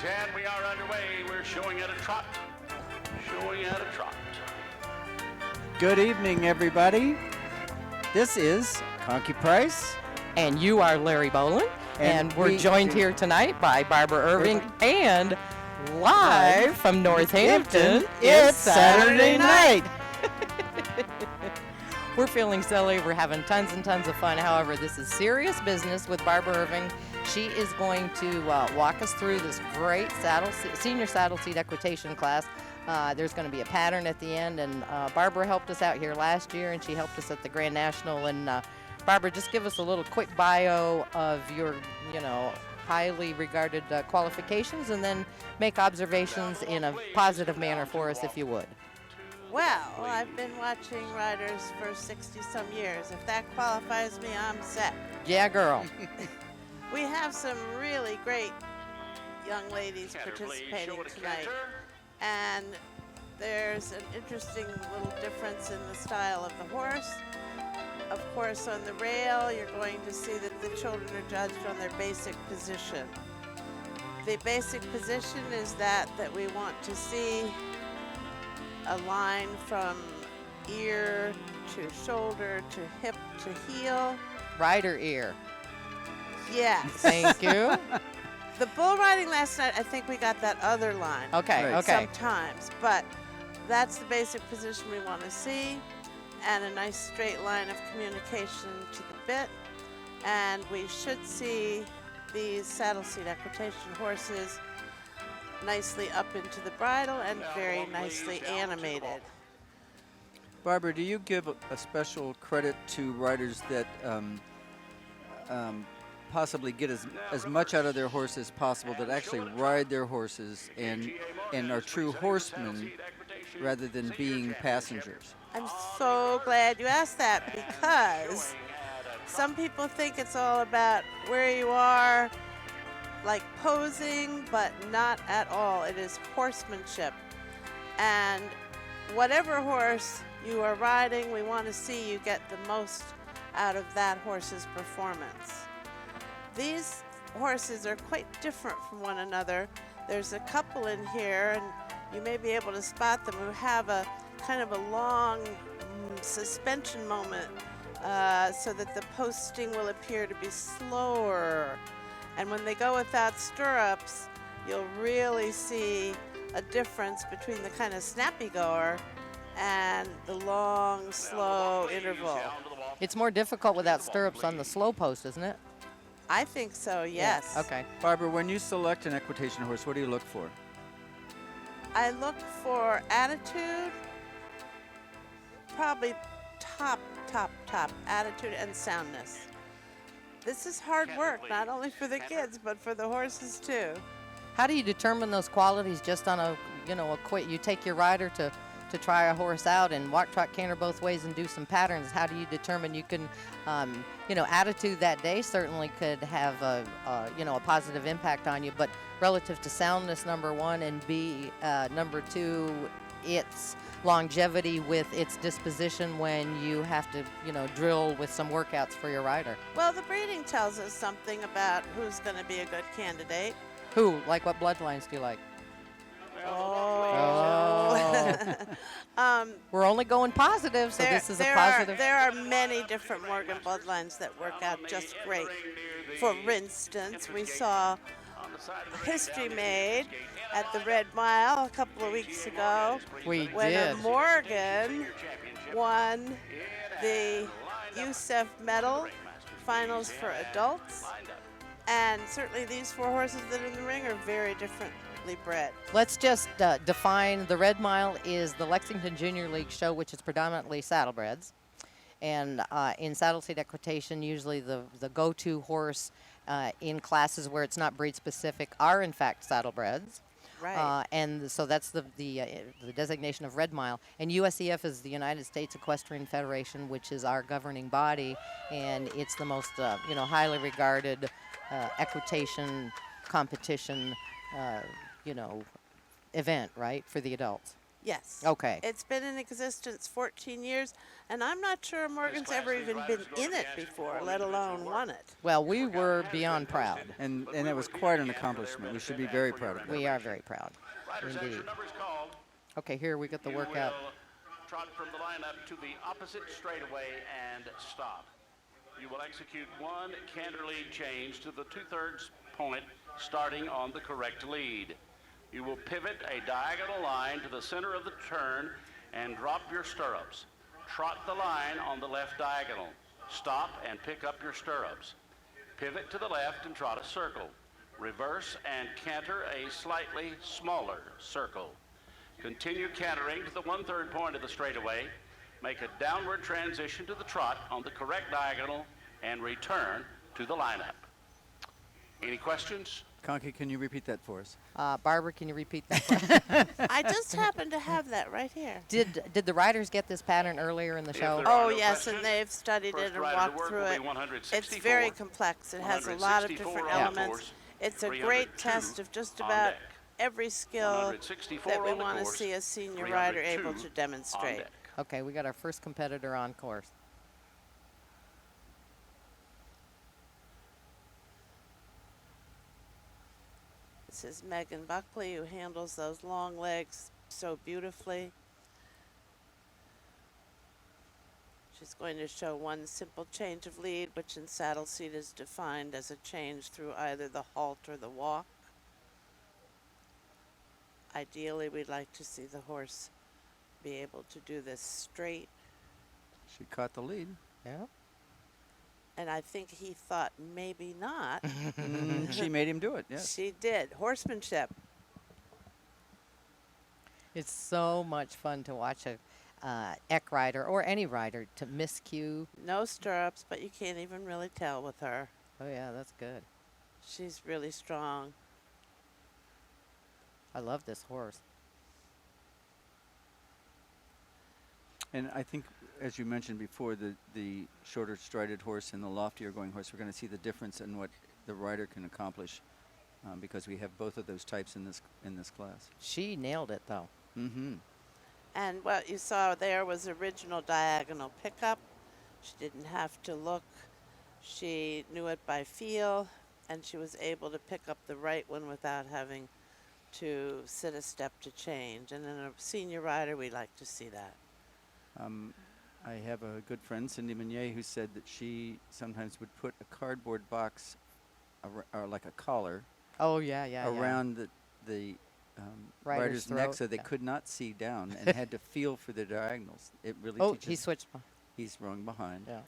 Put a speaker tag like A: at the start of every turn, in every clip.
A: and we are underway. We're showing at a trot. Showing at a trot.
B: Good evening, everybody. This is Conky Price.
C: And you are Larry Bolen. And we're joined here tonight by Barbara Irving. And live from Northampton,
B: it's Saturday night.
C: We're feeling silly. We're having tons and tons of fun. However, this is serious business with Barbara Irving. She is going to walk us through this great senior saddle seat equitation class. There's going to be a pattern at the end, and Barbara helped us out here last year, and she helped us at the Grand National. And Barbara, just give us a little quick bio of your, highly regarded qualifications, and then make observations in a positive manner for us, if you would.
D: Well, I've been watching riders for 60-some years. If that qualifies me, I'm set.
C: Yeah, girl.
D: We have some really great young ladies participating tonight. And there's an interesting little difference in the style of the horse. Of course, on the rail, you're going to see that the children are judged on their basic position. The basic position is that we want to see a line from ear to shoulder to hip to heel.
C: Rider ear.
D: Yes.
C: Thank you.
D: The bull riding last night, I think we got that other line.
C: Okay,
B: Right.
C: okay.
D: Sometimes, but that's the basic position we want to see, and a nice straight line of communication to the bit. And we should see these saddle seat equitation horses nicely up into the bridle and very nicely animated.
B: Barbara, do you give a special credit to riders that possibly get as much out of their horse as possible, that actually ride their horses and are true horsemen rather than being passengers?
D: I'm so glad you asked that, because some people think it's all about where you are, like posing, but not at all. It is horsemanship. And whatever horse you are riding, we want to see you get the most out of that horse's performance. These horses are quite different from one another. There's a couple in here, and you may be able to spot them, who have a kind of a long suspension moment so that the posting will appear to be slower. And when they go without stirrups, you'll really see a difference between the kind of snappy goer and the long, slow interval.
C: It's more difficult without stirrups on the slow post, isn't it?
D: I think so, yes.
C: Yeah, okay.
B: Barbara, when you select an equitation horse, what do you look for?
D: I look for attitude, probably top attitude and soundness. This is hard work, not only for the kids, but for the horses too.
C: How do you determine those qualities just on a quick, you take your rider to try a horse out and walk, trot, canter both ways and do some patterns? How do you determine you can, attitude that day certainly could have a positive impact on you, but relative to soundness, number one, and B, number two, its longevity with its disposition when you have to, drill with some workouts for your rider.
D: Well, the breeding tells us something about who's going to be a good candidate.
C: Who? Like what bloodlines do you like? We're only going positive, so this is a positive.
D: There are many different Morgan bloodlines that work out just great. For instance, we saw history made at the Red Mile a couple of weeks ago.
C: We
D: when
C: did.
D: A Morgan won the USEF medal finals for adults. And certainly these four horses that are in the ring are very differently bred.
C: Let's just define the Red Mile is the Lexington Junior League show, which is predominantly saddlebreds. And in saddle seat equitation, usually the go-to horse in classes where it's not breed specific are in fact saddlebreds.
D: Right.
C: And so that's the designation of Red Mile. And USEF is the United States Equestrian Federation, which is our governing body, and it's the most highly regarded equitation competition event, right, for the adults.
D: Yes.
C: Okay.
D: It's been in existence 14 years, and I'm not sure Morgan's ever even been in it before, let alone won it.
C: Well, we were beyond proud.
B: And it was quite an accomplishment. We should be very proud of that.
C: We are very proud.
A: Riders have
C: Indeed.
A: your numbers called.
C: Okay, here we got the
A: You
C: workout.
A: will trot from the lineup to the opposite straightaway and stop. You will execute one canter lead change to the 2/3 point starting on the correct lead. You will pivot a diagonal line to the center of the turn and drop your stirrups. Trot the line on the left diagonal. Stop and pick up your stirrups. Pivot to the left and trot a circle. Reverse and canter a slightly smaller circle. Continue cantering to the 1/3 point of the straightaway. Make a downward transition to the trot on the correct diagonal and return to the lineup. Any questions?
B: Conky, can you repeat that for us?
C: Barbara, can you repeat that question?
D: I just happen to have that right here.
C: Did the riders get this pattern earlier in the show?
A: there are
D: Oh,
A: no
D: yes,
A: questions,
D: and they've studied
A: first
D: it and
A: rider to
D: walked
A: work
D: through
A: will be
D: it.
A: 164,
D: It's very complex. It has a lot of
A: 164
D: different
A: on the
D: elements.
A: course,
D: It's a great
A: 302
D: test of just
A: on
D: about
A: deck.
D: every skill
A: 164
D: that we
A: on the
D: want to
A: course,
D: see a senior rider able
A: 302
D: to
A: on
D: demonstrate.
A: deck.
C: Okay, we got our first competitor on course.
D: This is Megan Buckley, who handles those long legs so beautifully. She's going to show one simple change of lead, which in saddle seat is defined as a change through either the halt or the walk. Ideally, we'd like to see the horse be able to do this straight.
B: She caught the lead.
C: Yeah.
D: And I think he thought maybe not.
B: She made him do it, yes.
D: She did. Horsemanship.
C: It's so much fun to watch a eck rider or any rider to miscue.
D: No stirrups, but you can't even really tell with her.
C: Oh yeah, that's good.
D: She's really strong.
C: I love this horse.
B: And I think, as you mentioned before, the shorter strided horse and the loftier going horse, we're going to see the difference in what the rider can accomplish because we have both of those types in this class.
C: She nailed it though.
B: Mm-hmm.
D: And what you saw there was original diagonal pickup. She didn't have to look. She knew it by feel, and she was able to pick up the right one without having to sit a step to change. And in a senior rider, we like to see that.
B: I have a good friend, Cindy Meunier, who said that she sometimes would put a cardboard box, or like a collar,
C: Oh yeah, yeah.
B: around the rider's neck
C: throat,
B: so they
C: yeah.
B: could not see down and had to feel for the diagonals. It really
C: Oh,
B: teaches.
C: he switched.
B: He's wrong behind.
C: Yeah.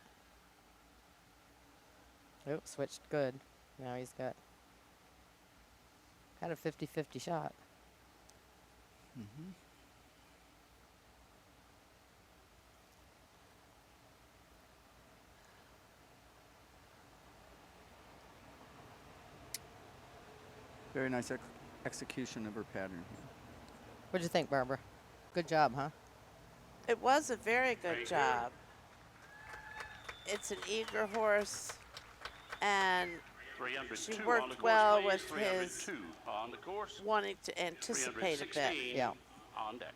C: Oh, switched good. Now he's got a 50-50 shot.
B: Mm-hmm. Very nice execution of her pattern here.
C: What'd you think, Barbara? Good job, huh?
D: It was a very good
A: Very good.
D: job. It's an eager horse, and
A: 302
D: She
A: on the
D: worked
A: course,
D: well
A: please.
D: with his
A: 302 on the course.
D: wanting to anticipate a bit.
A: 316
C: Yeah.
A: on deck.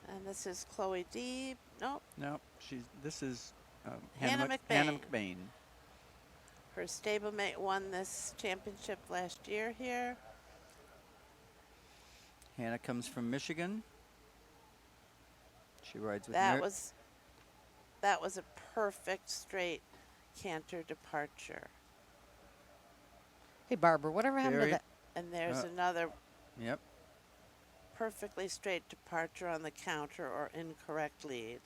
D: And this is Chloe Deeb. Nope.
B: No, this is
D: Hannah
B: Hannah
D: McBain.
B: McBain.
D: Her stablemate won this championship last year here.
B: Hannah comes from Michigan. She rides with
D: That was a perfect straight canter departure.
C: Hey, Barbara, whatever happened to
B: Very-
C: that?
D: And there's
B: Uh,
D: another
B: Yep.
D: perfectly straight departure on the counter or incorrect lead.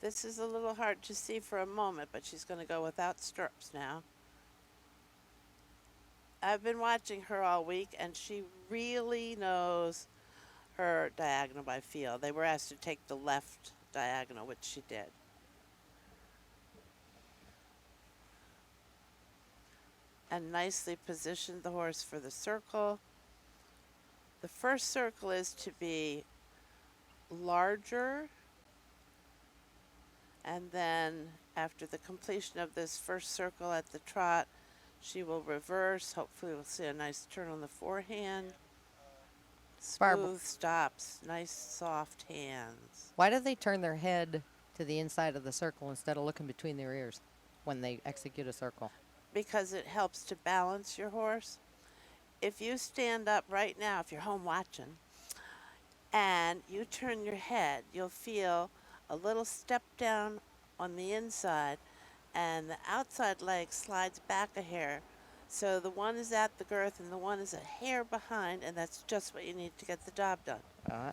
D: This is a little hard to see for a moment, but she's going to go without stirrups now. I've been watching her all week, and she really knows her diagonal by feel. They were asked to take the left diagonal, which she did. And nicely positioned the horse for the circle. The first circle is to be larger And then after the completion of this first circle at the trot, she will reverse. Hopefully we'll see a nice turn on the forehand.
C: Barbara.
D: Smooth stops, nice soft hands.
C: Why do they turn their head to the inside of the circle instead of looking between their ears when they execute a circle?
D: Because it helps to balance your horse. If you stand up right now, if you're home watching, and you turn your head, you'll feel a little step down on the inside, and the outside leg slides back a hair. So the one is at the girth and the one is a hair behind, and that's just what you need to get the job done.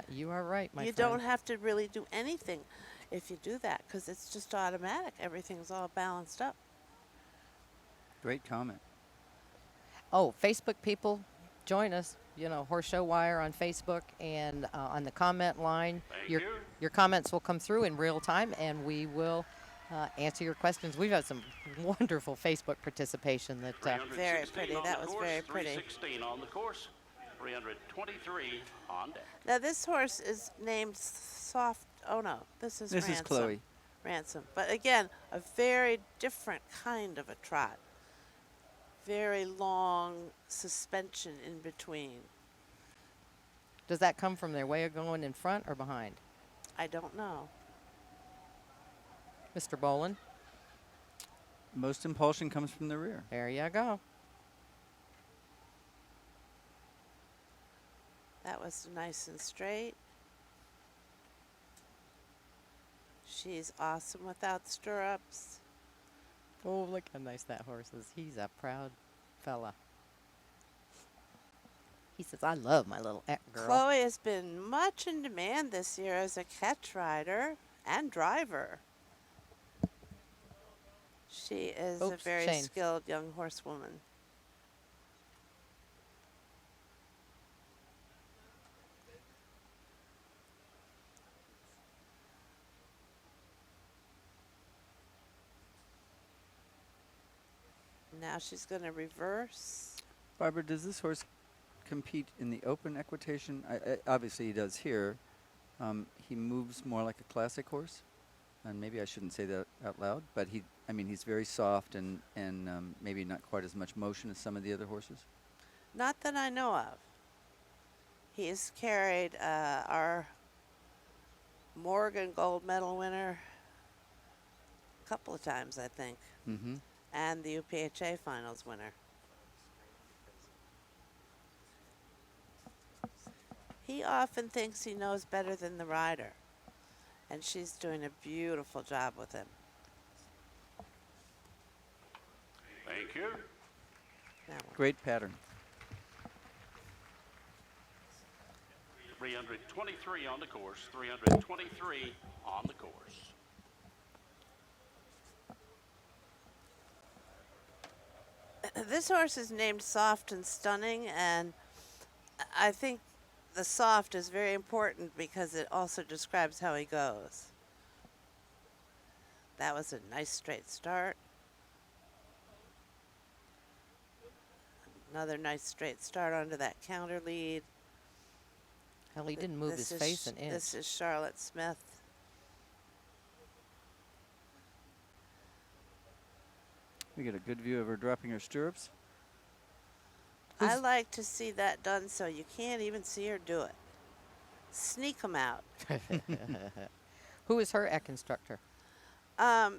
C: You are right, my
D: You
C: friend.
D: don't have to really do anything if you do that, because it's just automatic. Everything's all balanced up.
B: Great comment.
C: Oh, Facebook people, join us. You know, Horse Show Wire on Facebook and on the comment line.
A: Thank
C: your
A: you.
C: your comments will come through in real time, and we will answer your questions. We've had some wonderful Facebook participation. That
D: Very
A: 316
D: pretty.
A: on
D: That
A: the
D: was
A: course,
D: very pretty.
A: 316 on the course, 323 on deck.
D: Now this horse is named Soft. Oh no, this is
B: This
D: Ransom.
B: is Chloe.
D: Ransom. But again, a very different kind of a trot. Very long suspension in between.
C: does that come from their way of going in front or behind,
D: I don't know.
C: Mr. Bolen?
B: Most impulsion comes from the rear.
C: There you go.
D: That was nice and straight. She's awesome without stirrups.
C: Oh, look how nice that horse is. He's a proud fella. He says, I love my little girl.
D: Chloe has been much in demand this year as a catch rider and driver. She is a
C: Oops,
D: very
C: Shane.
D: skilled young horsewoman. Now she's going to reverse.
B: Barbara, does this horse compete in the open equitation? Obviously he does here. He moves more like a classic horse. And maybe I shouldn't say that out loud, but he's very soft and maybe not quite as much motion as some of the other horses.
D: Not that I know of. He's carried our Morgan gold medal winner a couple of times, I think,
B: Mm-hmm.
D: and the UPHA finals winner. He often thinks he knows better than the rider, and she's doing a beautiful job with him.
A: Thank you.
D: Now,
B: Great pattern.
A: 323 on the course, 323 on the course.
D: this horse is named Soft and Stunning, and I think the soft is very important because it also describes how he goes. That was a nice straight start. Another nice straight start onto that counter lead.
C: Hell, he didn't move his
D: This is
C: face an inch.
D: This is Charlotte Smith.
B: We get a good view of her dropping her stirrups.
D: I like to see that done so you can't even see her do it. Sneak them out.
C: Who is her eck instructor?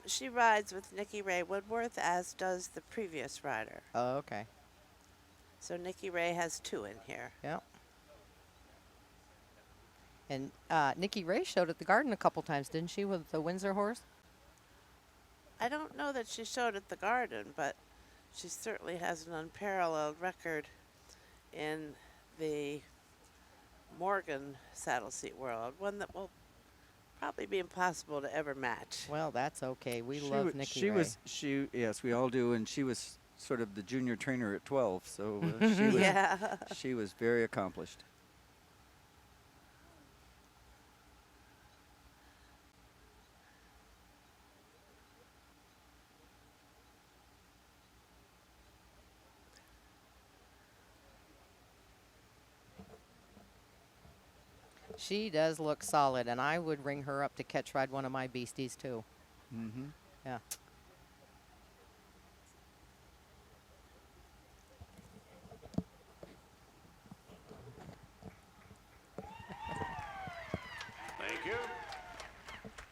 D: She rides with Nikki Ray Woodworth, as does the previous rider.
C: Oh, okay.
D: So Nikki Ray has two in here.
C: Yeah. And Nikki Ray showed at the Garden a couple times, didn't she, with the Windsor horse?
D: I don't know that she showed at the Garden, but she certainly has an unparalleled record in the Morgan saddle seat world, one that will probably be impossible to ever match.
C: Well, that's okay. We
B: She
C: love
B: wa-
C: Nikki
B: she
C: Ray.
B: was yes, we all do, and she was sort of the junior trainer at 12, so she was
D: Yeah.
B: she was very accomplished.
C: She does look solid, and I would ring her up to catch ride one of my beasties, too.
B: Mm-hmm.
C: Yeah.
A: Thank you.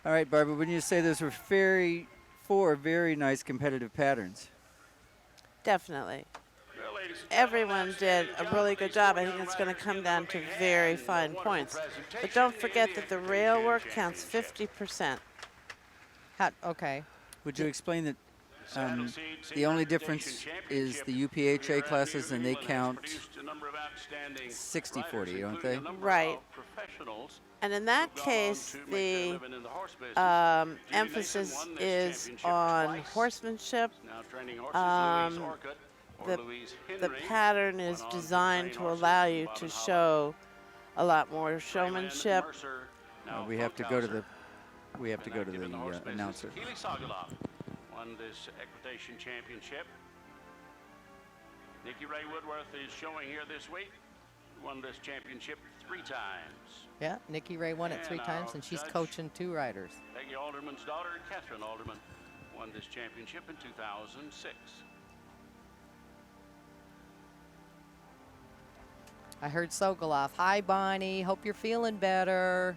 B: All right, Barbara, wouldn't you say those were four very nice competitive patterns?
D: Definitely.
A: Well, ladies and
D: Everyone
A: gentlemen,
D: did a really good job. I think it's going to come down to very fine points. But don't forget that the rail work counts 50%.
C: Okay.
B: Would you explain that the only difference is the UPHA classes, and they count 60-40, don't they?
D: Right. And in that case, the emphasis is on horsemanship. The pattern is designed to allow you to show a lot more showmanship.
B: We have to go to the announcer.
A: Keely Sokolov won this equitation championship. Nikki Ray Woodworth is showing here this week. Won this championship 3 times.
C: Yeah, Nikki Ray won it 3 times, and she's coaching 2 riders.
A: Peggy Alderman's daughter, Catherine Alderman, won this championship in 2006.
C: I heard Sokolov. Hi, Bonnie. Hope you're feeling better.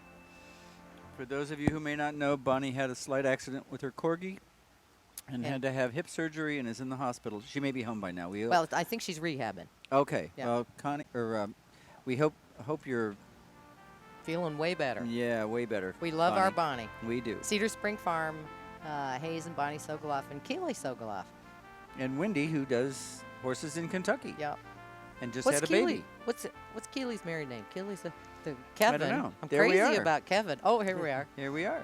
B: For those of you who may not know, Bonnie had a slight accident with her corgi and had to have hip surgery and is in the hospital. She may be home by now.
C: Well, I think she's rehabbing.
B: Okay.
C: Yeah.
B: Well, Connie, we hope you're
C: Feeling way better.
B: Yeah, way better.
C: We love our Bonnie.
B: We do.
C: Cedar Spring Farm, Hayes and Bonnie Sokolov, and Keely Sokolov.
B: And Wendy, who does horses in Kentucky.
C: Yep.
B: And just
C: What's
B: had a
C: Keely?
B: baby.
C: What's Keely's married name? Keely's the Kevin.
B: I don't know.
C: I'm
B: There we
C: crazy
B: are.
C: about Kevin. Oh, here we are.
B: Here we are.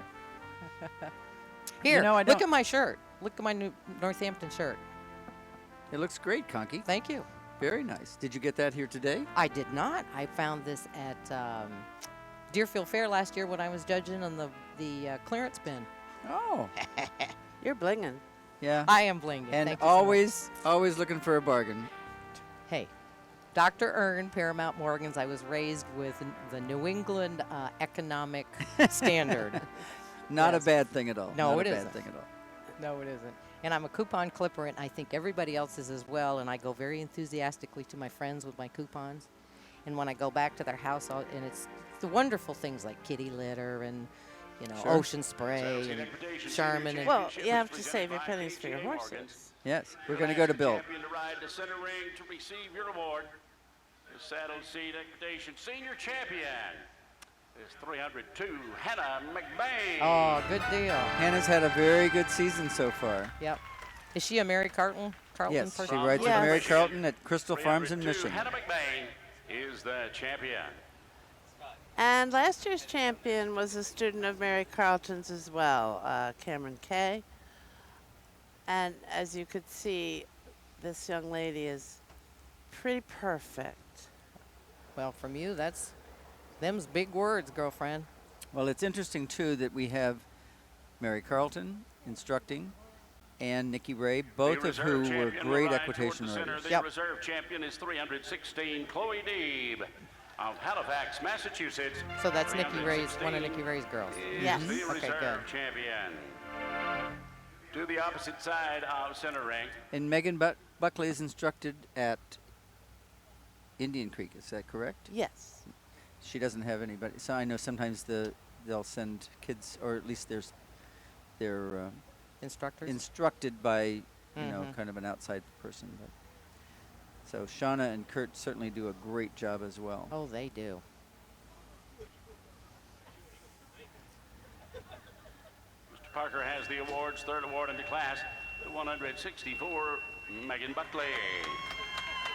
C: Here,
B: You know, I
C: look
B: don't-
C: at my shirt. Look at my new Northampton shirt.
B: It looks great, Conky.
C: Thank you.
B: Very nice. Did you get that here today?
C: I did not. I found this at Deerfield Fair last year when I was judging on the clearance bin.
B: Oh.
D: You're blinging.
B: Yeah.
C: I am blinging.
B: And
C: Thank you so much.
B: always looking for a bargain.
C: Hey, Dr. Ern, Paramount Morgans, I was raised with the New England economic standard.
B: Not
C: Yes.
B: a bad thing at all.
C: No,
B: Not
C: it
B: a bad
C: isn't.
B: thing at all.
C: No, it isn't. And I'm a coupon clipper, and I think everybody else is as well. And I go very enthusiastically to my friends with my coupons. And when I go back to their house, and it's the wonderful things like kitty litter and,
B: Sure.
C: Ocean Spray and Charmin. And
D: Well, you have to save your pennies for your horses.
B: Yes. We're going to go to Bill.
A: Champion to ride the center ring to receive your award. The saddle seat equitation senior champion is 302 Hannah McBain.
C: oh, good deal.
B: Hannah's had a very good season so far.
C: Yep. Is she a Mary Carlton
B: Yes,
C: person?
B: she rides
D: Yes.
B: with Mary Carlton at Crystal Farms in
A: 302
B: Mission.
A: Hannah McBain is the champion.
D: And last year's champion was a student of Mary Carlton's as well, Cameron Kay. And as you could see, this young lady is pretty perfect.
C: Well, from you, them's big words, girlfriend.
B: Well, it's interesting, too, that we have Mary Carlton instructing and Nikki Ray, both
A: The
B: of who
A: reserve
B: were
A: champion
B: great
A: will ride
B: equitation
A: toward the center.
B: riders.
A: The
C: Yep.
A: reserve champion is 316 Chloe Deeb of Halifax, Massachusetts.
C: So that's Nikki Ray's, one of
A: 316
C: Nikki Ray's girls.
A: is
D: Yes.
A: the
C: Okay,
A: reserve
C: good.
A: champion. To the opposite side of center ring.
B: And Megan Buckley is instructed at Indian Creek, is that correct?
D: Yes.
B: She doesn't have anybody. So I know sometimes they'll send kids, or at least they're
C: Instructors?
B: instructed by
C: Mhm.
B: kind of an outside person. But so Shauna and Kurt certainly do a great job as well.
C: Oh, they do.
A: Mr. Parker has the awards. Third award in the class, 164, Megan Buckley.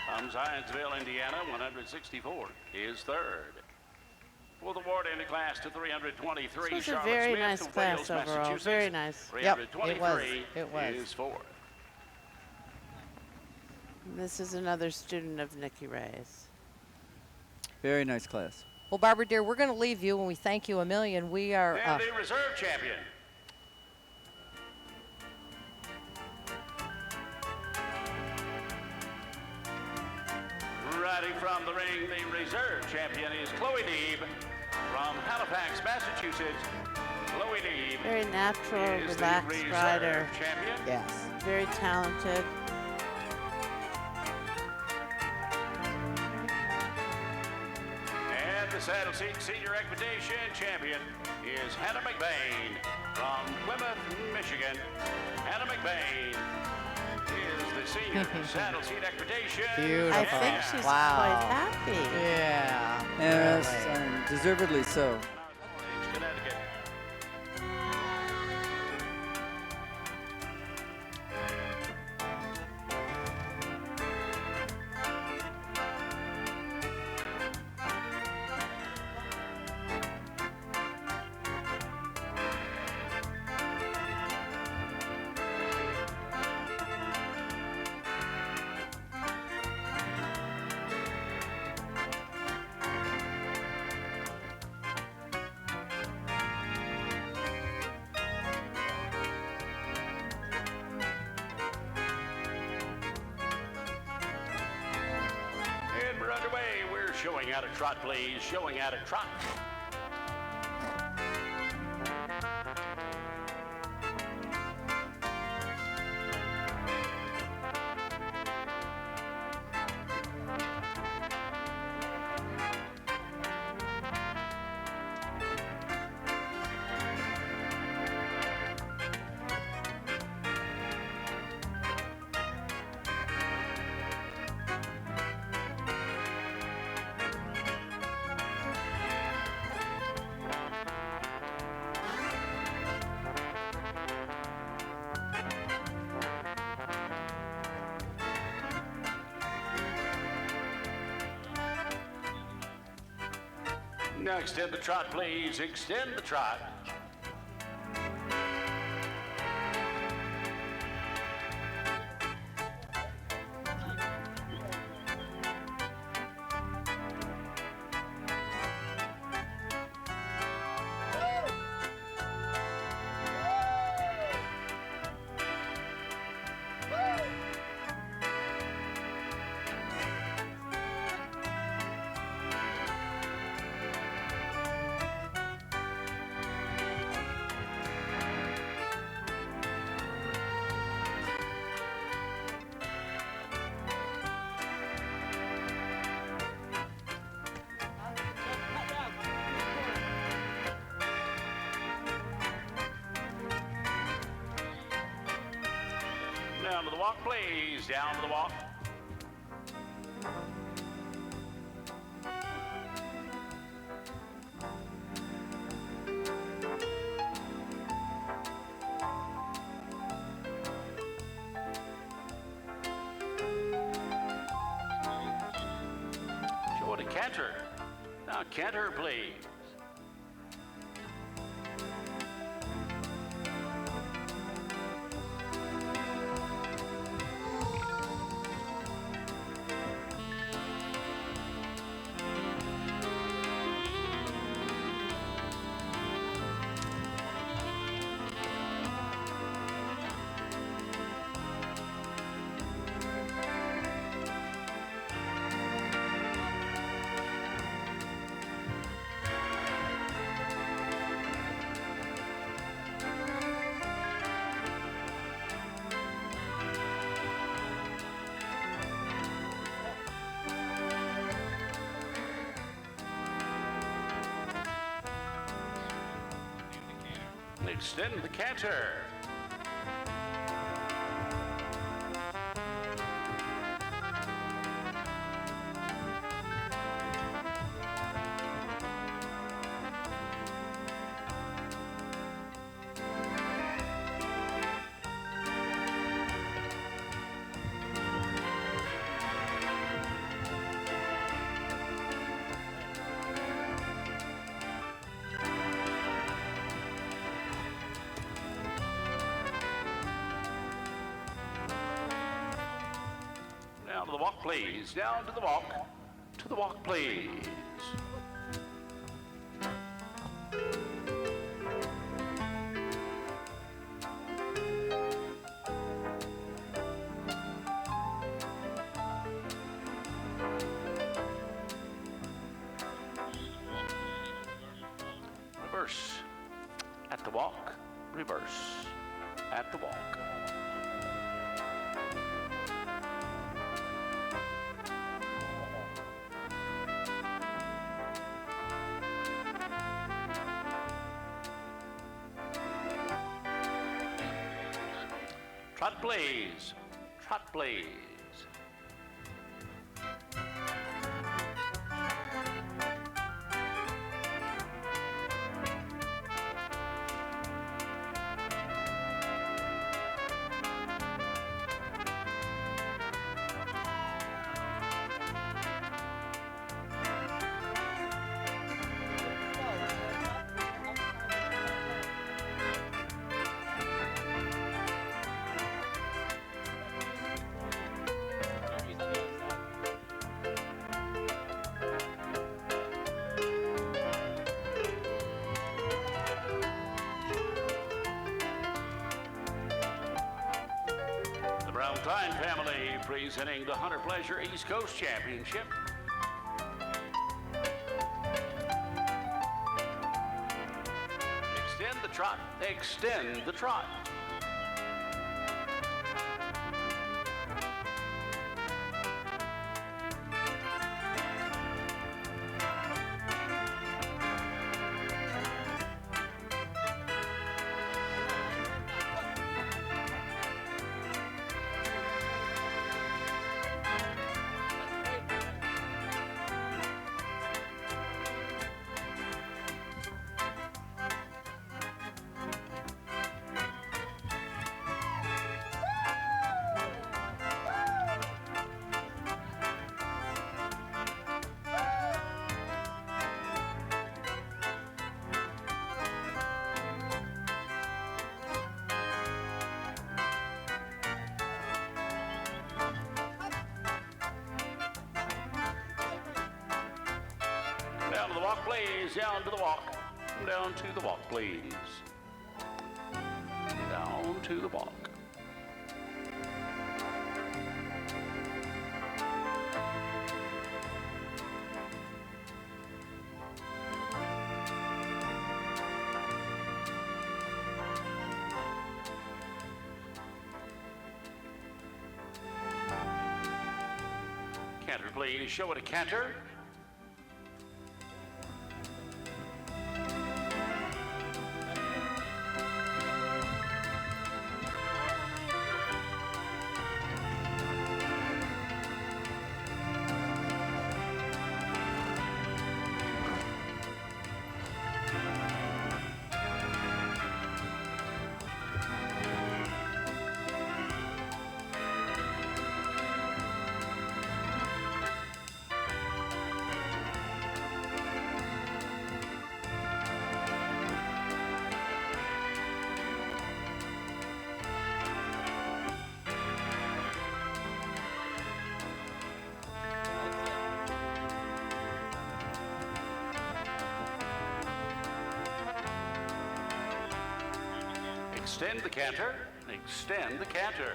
A: From Zionsville, Indiana, 164 is third. Fourth award in the class to 323,
D: This was a
A: Charlotte
D: very
A: Smith
D: nice
A: of
D: class
A: Wales,
D: overall.
A: Massachusetts.
D: Very nice.
C: Yep, it was.
A: 323
C: It was.
A: is fourth.
D: This is another student of Nikki Ray's.
B: Very nice class.
C: Well, Barbara, dear, we're going to leave you, and we thank you a million. We are...
A: And the reserve champion. Riding from the ring, the reserve champion is Chloe Deeb from Halifax, Massachusetts. Chloe Deeb
D: Very natural,
A: is the
D: relaxed
A: reserve
D: rider.
A: champion.
C: Yes.
D: Very talented.
A: And the Saddle Seat Senior Equitation champion is Hannah McBain from Plymouth, Michigan. Hannah McBain is the senior Saddle Seat Equitation
C: Beautiful.
D: I think she's
C: Wow.
D: quite happy.
C: Yeah.
B: Yes,
C: really.
B: deservedly so.
A: Orange, Connecticut. And we're underway. We're showing out a trot, please. Showing out a trot. Now extend the trot, please. Extend the trot. Down to the walk, please. Down to the walk. Show it to Cantor. Now Cantor, please. Extend the canter. Down to the walk, please. Down to the walk. To the walk, please. Reverse at the walk, reverse, at the walk. Trot please, trot please. Brown family presenting the Hunter Pleasure East Coast Championship. Extend the trot, extend the trot. Down to the walk, please. Down to the walk. Down to the walk, please. Down to the walk. Canter, please. Show it a canter. Extend the canter, extend the canter.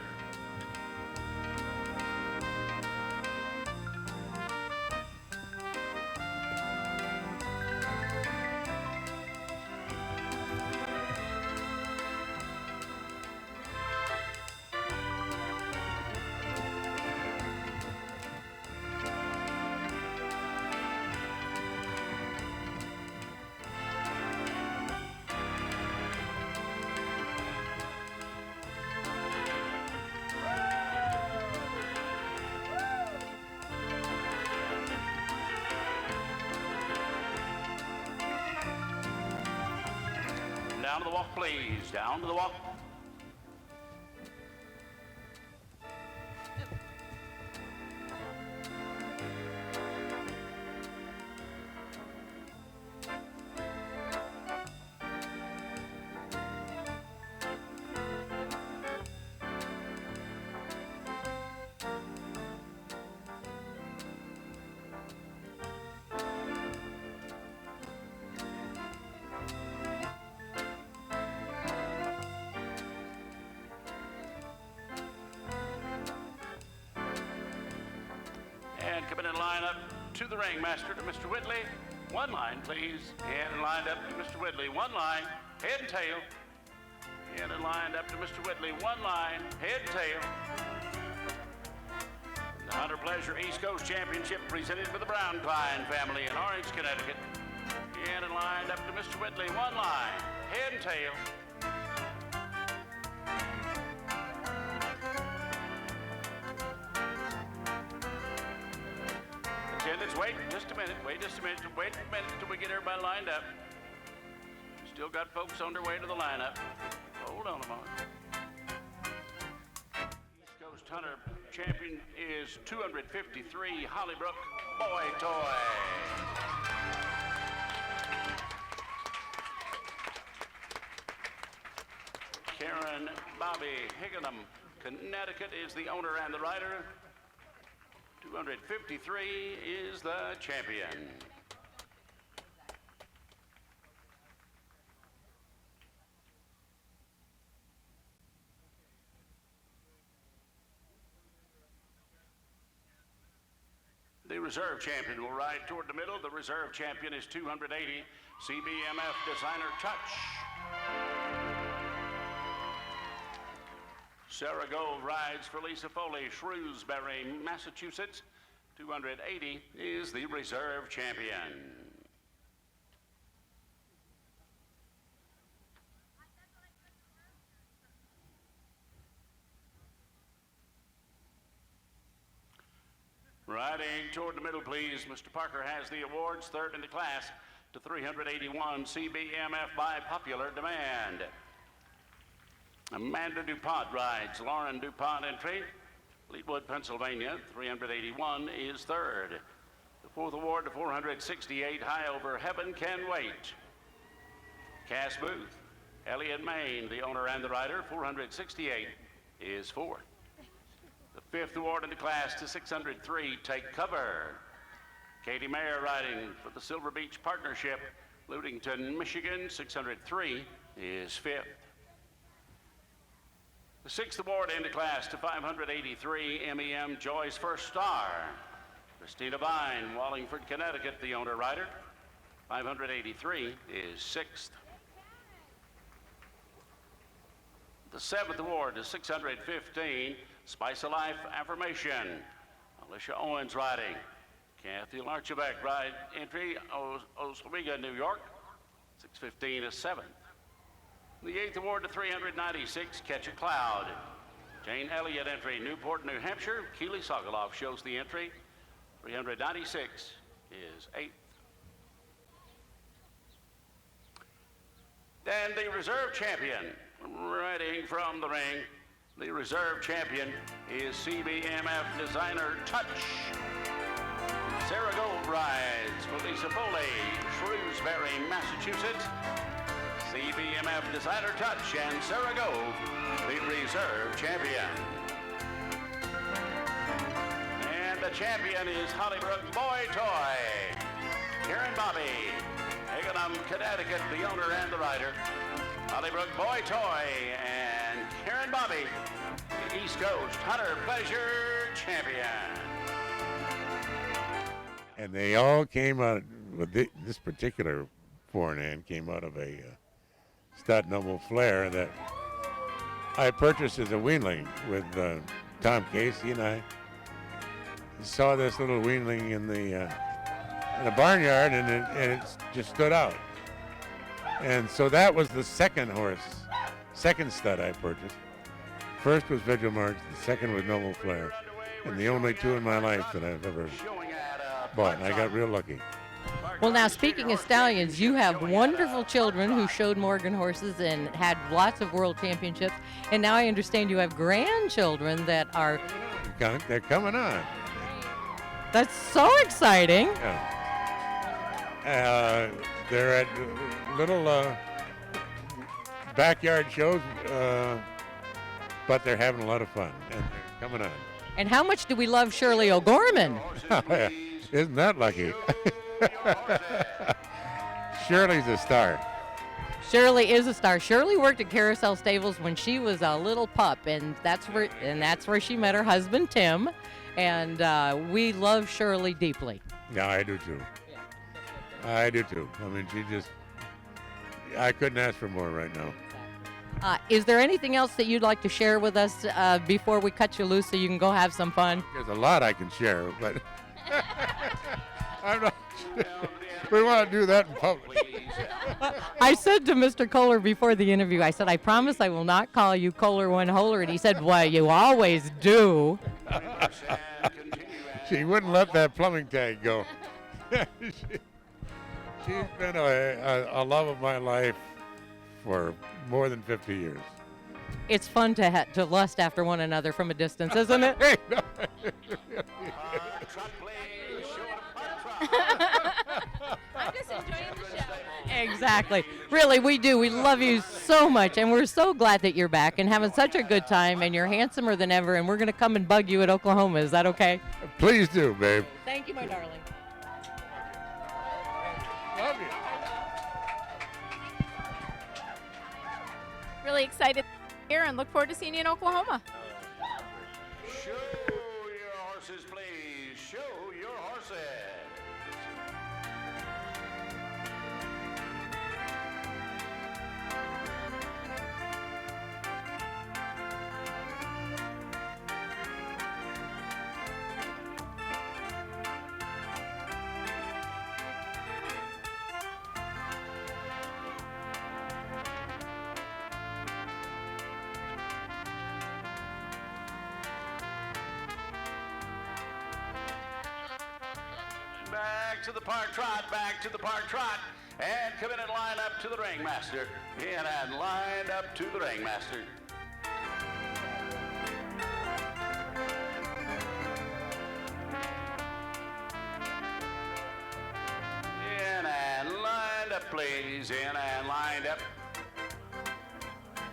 A: Down to the walk, please. Down to the walk. And coming in line up to the ringmaster, to Mr. Whitley. One line, please. And lined up to Mr. Whitley. One line. head and tail. In and lined up to Mr. Whitley, one line, head and tail. The Hunter Pleasure East Coast Championship presented for the Brown Klein family in Orange, Connecticut. In and lined up to Mr. Whitley, one line, head and tail. Attendants, wait just a minute till we get everybody lined up. Still got folks on their way to the lineup. Hold on a moment. East Coast Hunter champion is 253 Hollybrook Boy Toy. Karen Bobby Higginham, Connecticut is the owner and the rider. 253 is the champion. The reserve champion will ride toward the middle. The reserve champion is 280 CBMF Designer Touch. Sarah Gove rides for Lisa Foley, Shrewsbury, Massachusetts. 280 is the reserve champion. Riding toward the middle, please. Mr. Parker has the awards, third in the class to 381 CBMF by popular demand. Amanda DuPont rides Lauren DuPont entry. Fleetwood, Pennsylvania, 381 is third. The fourth award to 468, High Over Heaven Can Wait. Cass Booth, Elliott, Maine, the owner and the rider, 468 is fourth. The fifth award in the class to 603, Take Cover. Katie Mayer riding for the Silver Beach Partnership, Ludington, Michigan, 603 is fifth. The sixth award in the class to 583, MEM Joy's First Star. Christina Vine, Wallingford, Connecticut, the owner rider, 583 is sixth. The seventh award is 615, Spice of Life Affirmation. Alicia Owens riding. Kathy Larchevek ride entry, Oswego, New York, 615 is seventh. The eighth award to 396, Catch a Cloud. Jane Elliott entry, Newport, New Hampshire. Keely Sogoloff shows the entry, 396 is eighth. Then the reserve champion, riding from the ring. The reserve champion is CBMF Designer Touch. Sarah Gold rides for Lisa Foley, Shrewsbury, Massachusetts. CBMF Designer Touch and Sarah Gold, the reserve champion. And the champion is Hollybrook Boy Toy. Karen Bobby, Higginham, Connecticut, the owner and the rider. Hollybrook Boy Toy and Karen Bobby, the East Coast Hunter Pleasure champion.
E: And they all came out, with this particular four-in-hand came out of a stud noble flare that I purchased as a weanling with Tom Casey, and I saw this little weanling in a barnyard, and it just stood out. And so that was the second stud I purchased. First was Vigil March, the second was Noble Flare, and the only two in my life that I've ever bought, and I got real lucky.
C: Well, now, speaking of stallions, you have wonderful children who showed Morgan horses and had lots of world championships, and now I understand you have grandchildren that are...
E: They're coming on.
C: That's so exciting.
E: Yeah. They're at little backyard shows, but they're having a lot of fun, and they're coming on.
C: And how much do we love Shirley O'Gorman?
E: Isn't that lucky? Shirley's a star.
C: Shirley is a star. Shirley worked at Carousel Stables when she was a little pup, and that's where she met her husband Tim, and we love Shirley deeply.
E: Yeah, I do too. I do too. I mean, I couldn't ask for more right now.
C: Is there anything else that you'd like to share with us before we cut you loose so you can go have some fun?
E: There's a lot I can share, but I'm not sure. We want to do that in public.
C: I said to Mr. Kohler before the interview, I said, I promise I will not call you Kohler one holer. And he said, well, you always do.
E: She wouldn't let that plumbing tag go. She's been a love of my life for more than 50 years.
C: It's fun to lust after one another from a distance, isn't it?
F: I'm just enjoying the show.
C: Exactly. Really, we do. We love you so much, and we're so glad that you're back and having such a good time, and you're handsomer than ever, and we're going to come and bug you at Oklahoma. Is that okay?
E: Please do, babe.
C: Thank you, my darling.
E: Love you.
F: Really excited here and look forward to seeing you in Oklahoma.
A: Show your horses, please. Show your horses. Back to the park trot, back to the park trot, and come in and line up to the ringmaster. In and lined up to the ringmaster. In and lined up, please. In and lined up.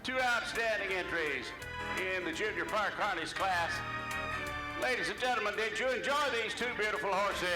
A: Two outstanding entries in the junior park harness class. Ladies and gentlemen, did you enjoy these two beautiful horses?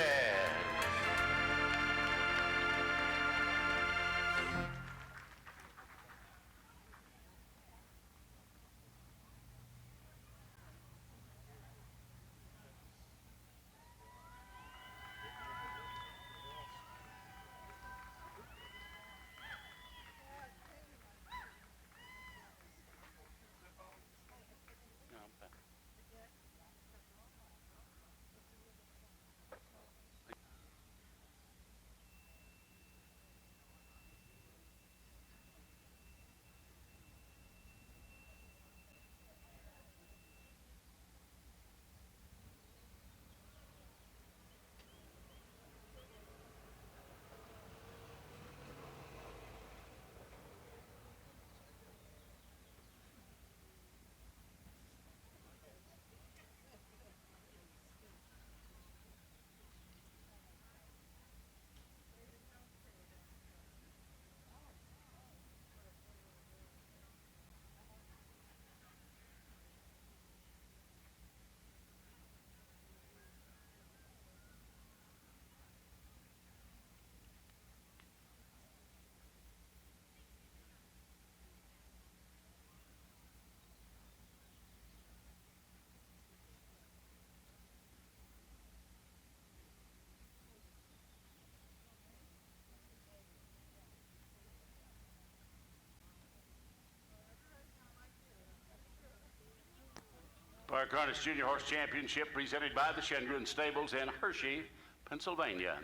A: Park Harness Junior Horse Championship presented by the Shendren Stables in Hershey, Pennsylvania.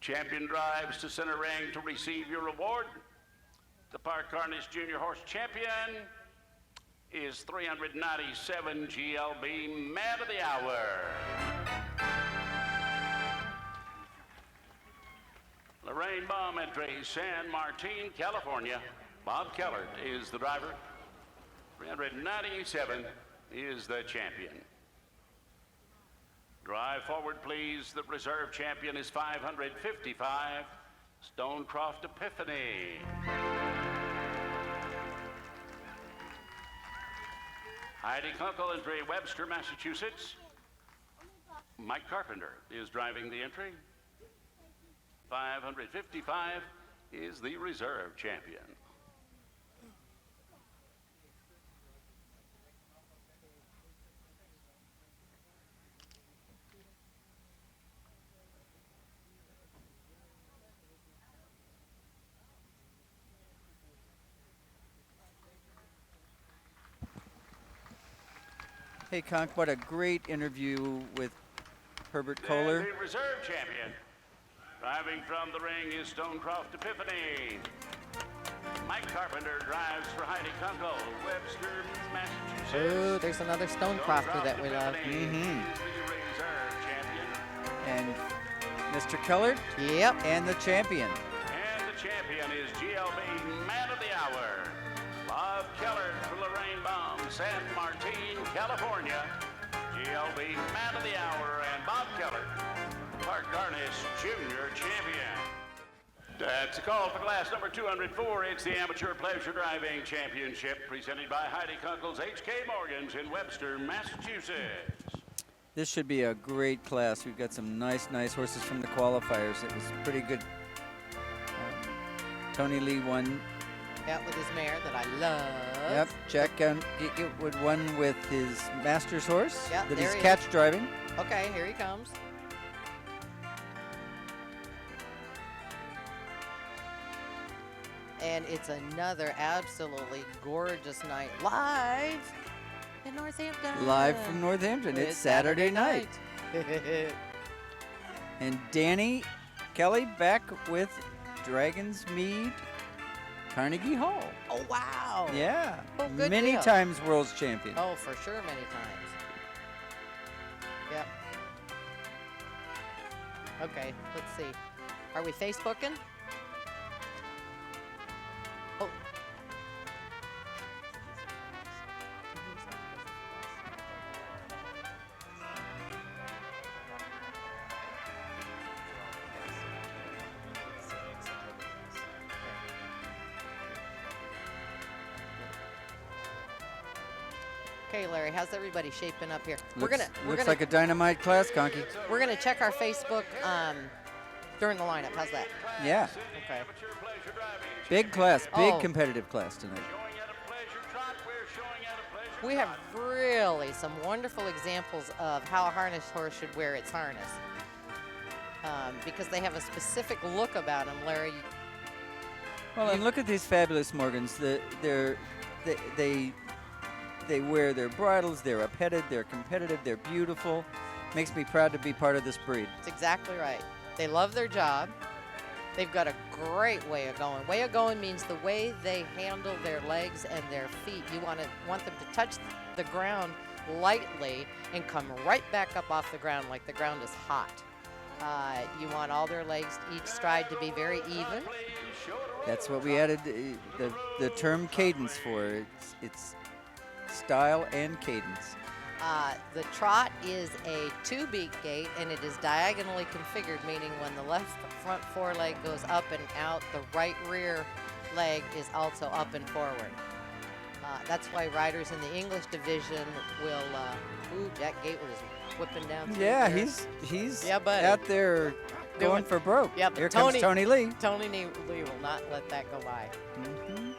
A: Champion drives to center ring to receive your reward. The Park Harness Junior Horse Champion is 397 GLB Man of the Hour. Lorraine Baum entry, San Martin, California. Bob Kellert is the driver. 397 is the champion. Drive forward, please. The reserve champion is 555, Stonecroft Epiphany. Heidi Kunkel entry, Webster, Massachusetts. Mike Carpenter is driving the entry. 555 is the reserve champion.
B: Hey, Conk, what a great interview with Herbert
A: And
B: Kohler.
A: the reserve champion. Driving from the ring is Stonecroft Epiphany. Mike Carpenter drives for Heidi Kunkel, Webster, Massachusetts.
C: Ooh, there's another Stonecrofter that we love.
A: Epiphany is the reserve champion.
B: And Mr. Keller
C: Yep.
B: and the champion.
A: And the champion is GLB Man of the Hour. Bob Keller from Lorraine Baum, San Martin, California. GLB Man of the Hour and Bob Keller, Park Garnish Junior Champion. That's a call for class number 204. It's the Amateur Pleasure Driving Championship presented by Heidi Kunkel's HK Morgans in Webster, Massachusetts.
B: This should be a great class. We've got some nice horses from the qualifiers. It was pretty good. Tony Lee won.
C: Yep, with his mare that I love.
B: Yep, Jack Gatewood won with his master's horse
C: Yep,
B: that
C: there
B: he's
C: he is.
B: catch driving.
C: Okay, here he comes. And it's another absolutely gorgeous night live in Northampton.
B: Live from Northampton. It's Saturday night. And Danny Kelly back with Dragon's Mead Carnegie Hall.
C: Oh, wow.
B: Yeah.
C: Oh, good
B: Many
C: deal.
B: times world's champion.
C: Oh, for sure, many times. Yep. Okay, let's see. Are we Facebooking? Oh. Okay, Larry, how's everybody shaping up here?
B: Looks like a dynamite class, Conky.
C: We're gonna check our Facebook during the lineup. How's that?
B: Yeah.
C: Okay.
B: Big class, big
C: Oh.
B: competitive class tonight.
A: Showing at a pleasure trot, we're showing at a pleasure
C: We have
A: trot.
C: really some wonderful examples of how a harness horse should wear its harness, because they have a specific look about them, Larry.
B: Well, and look at these fabulous Morgans. They wear their bridles. They're petted. They're competitive. They're beautiful. Makes me proud to be part of this breed.
C: That's exactly right. They love their job. They've got a great way of going. Way of going means the way they handle their legs and their feet. You want them to touch the ground lightly and come right back up off the ground like the ground is hot. You want all their legs, each stride to be very even.
B: That's what we added the term cadence for. It's style and cadence.
C: The trot is a two-beat gait, and it is diagonally configured, meaning when the left front foreleg goes up and out, the right rear leg is also up and forward. That's why riders in the English division will. Ooh, Jack Gatewood is whipping down through
B: Yeah,
C: there.
B: he's
C: Yeah, buddy.
B: out there going for broke.
C: Yeah, but
B: Here comes Tony Lee.
C: Tony Lee will not let that go by.
B: Mhm.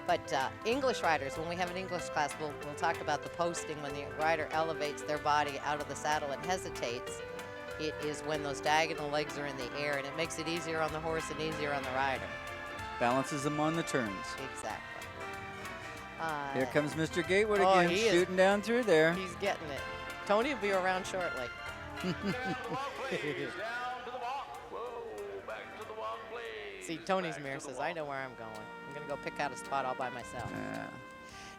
C: But English riders, when we have an English class, we'll talk about the posting when the rider elevates their body out of the saddle and hesitates. It is when those diagonal legs are in the air, and it makes it easier on the horse and easier on the rider.
B: Balances them on the turns.
C: Exactly.
B: Here comes Mr. Gatewood
C: Oh,
B: again,
C: he is-
B: shooting down through there.
C: He's getting it. Tony will be around shortly.
A: Down to the walk. Whoa, back to the walk, please.
C: See, Tony's
A: Back
C: mare
A: to the
C: says,
A: walk.
C: I know where I'm going. I'm going to go pick out a spot all by myself.
B: Yeah.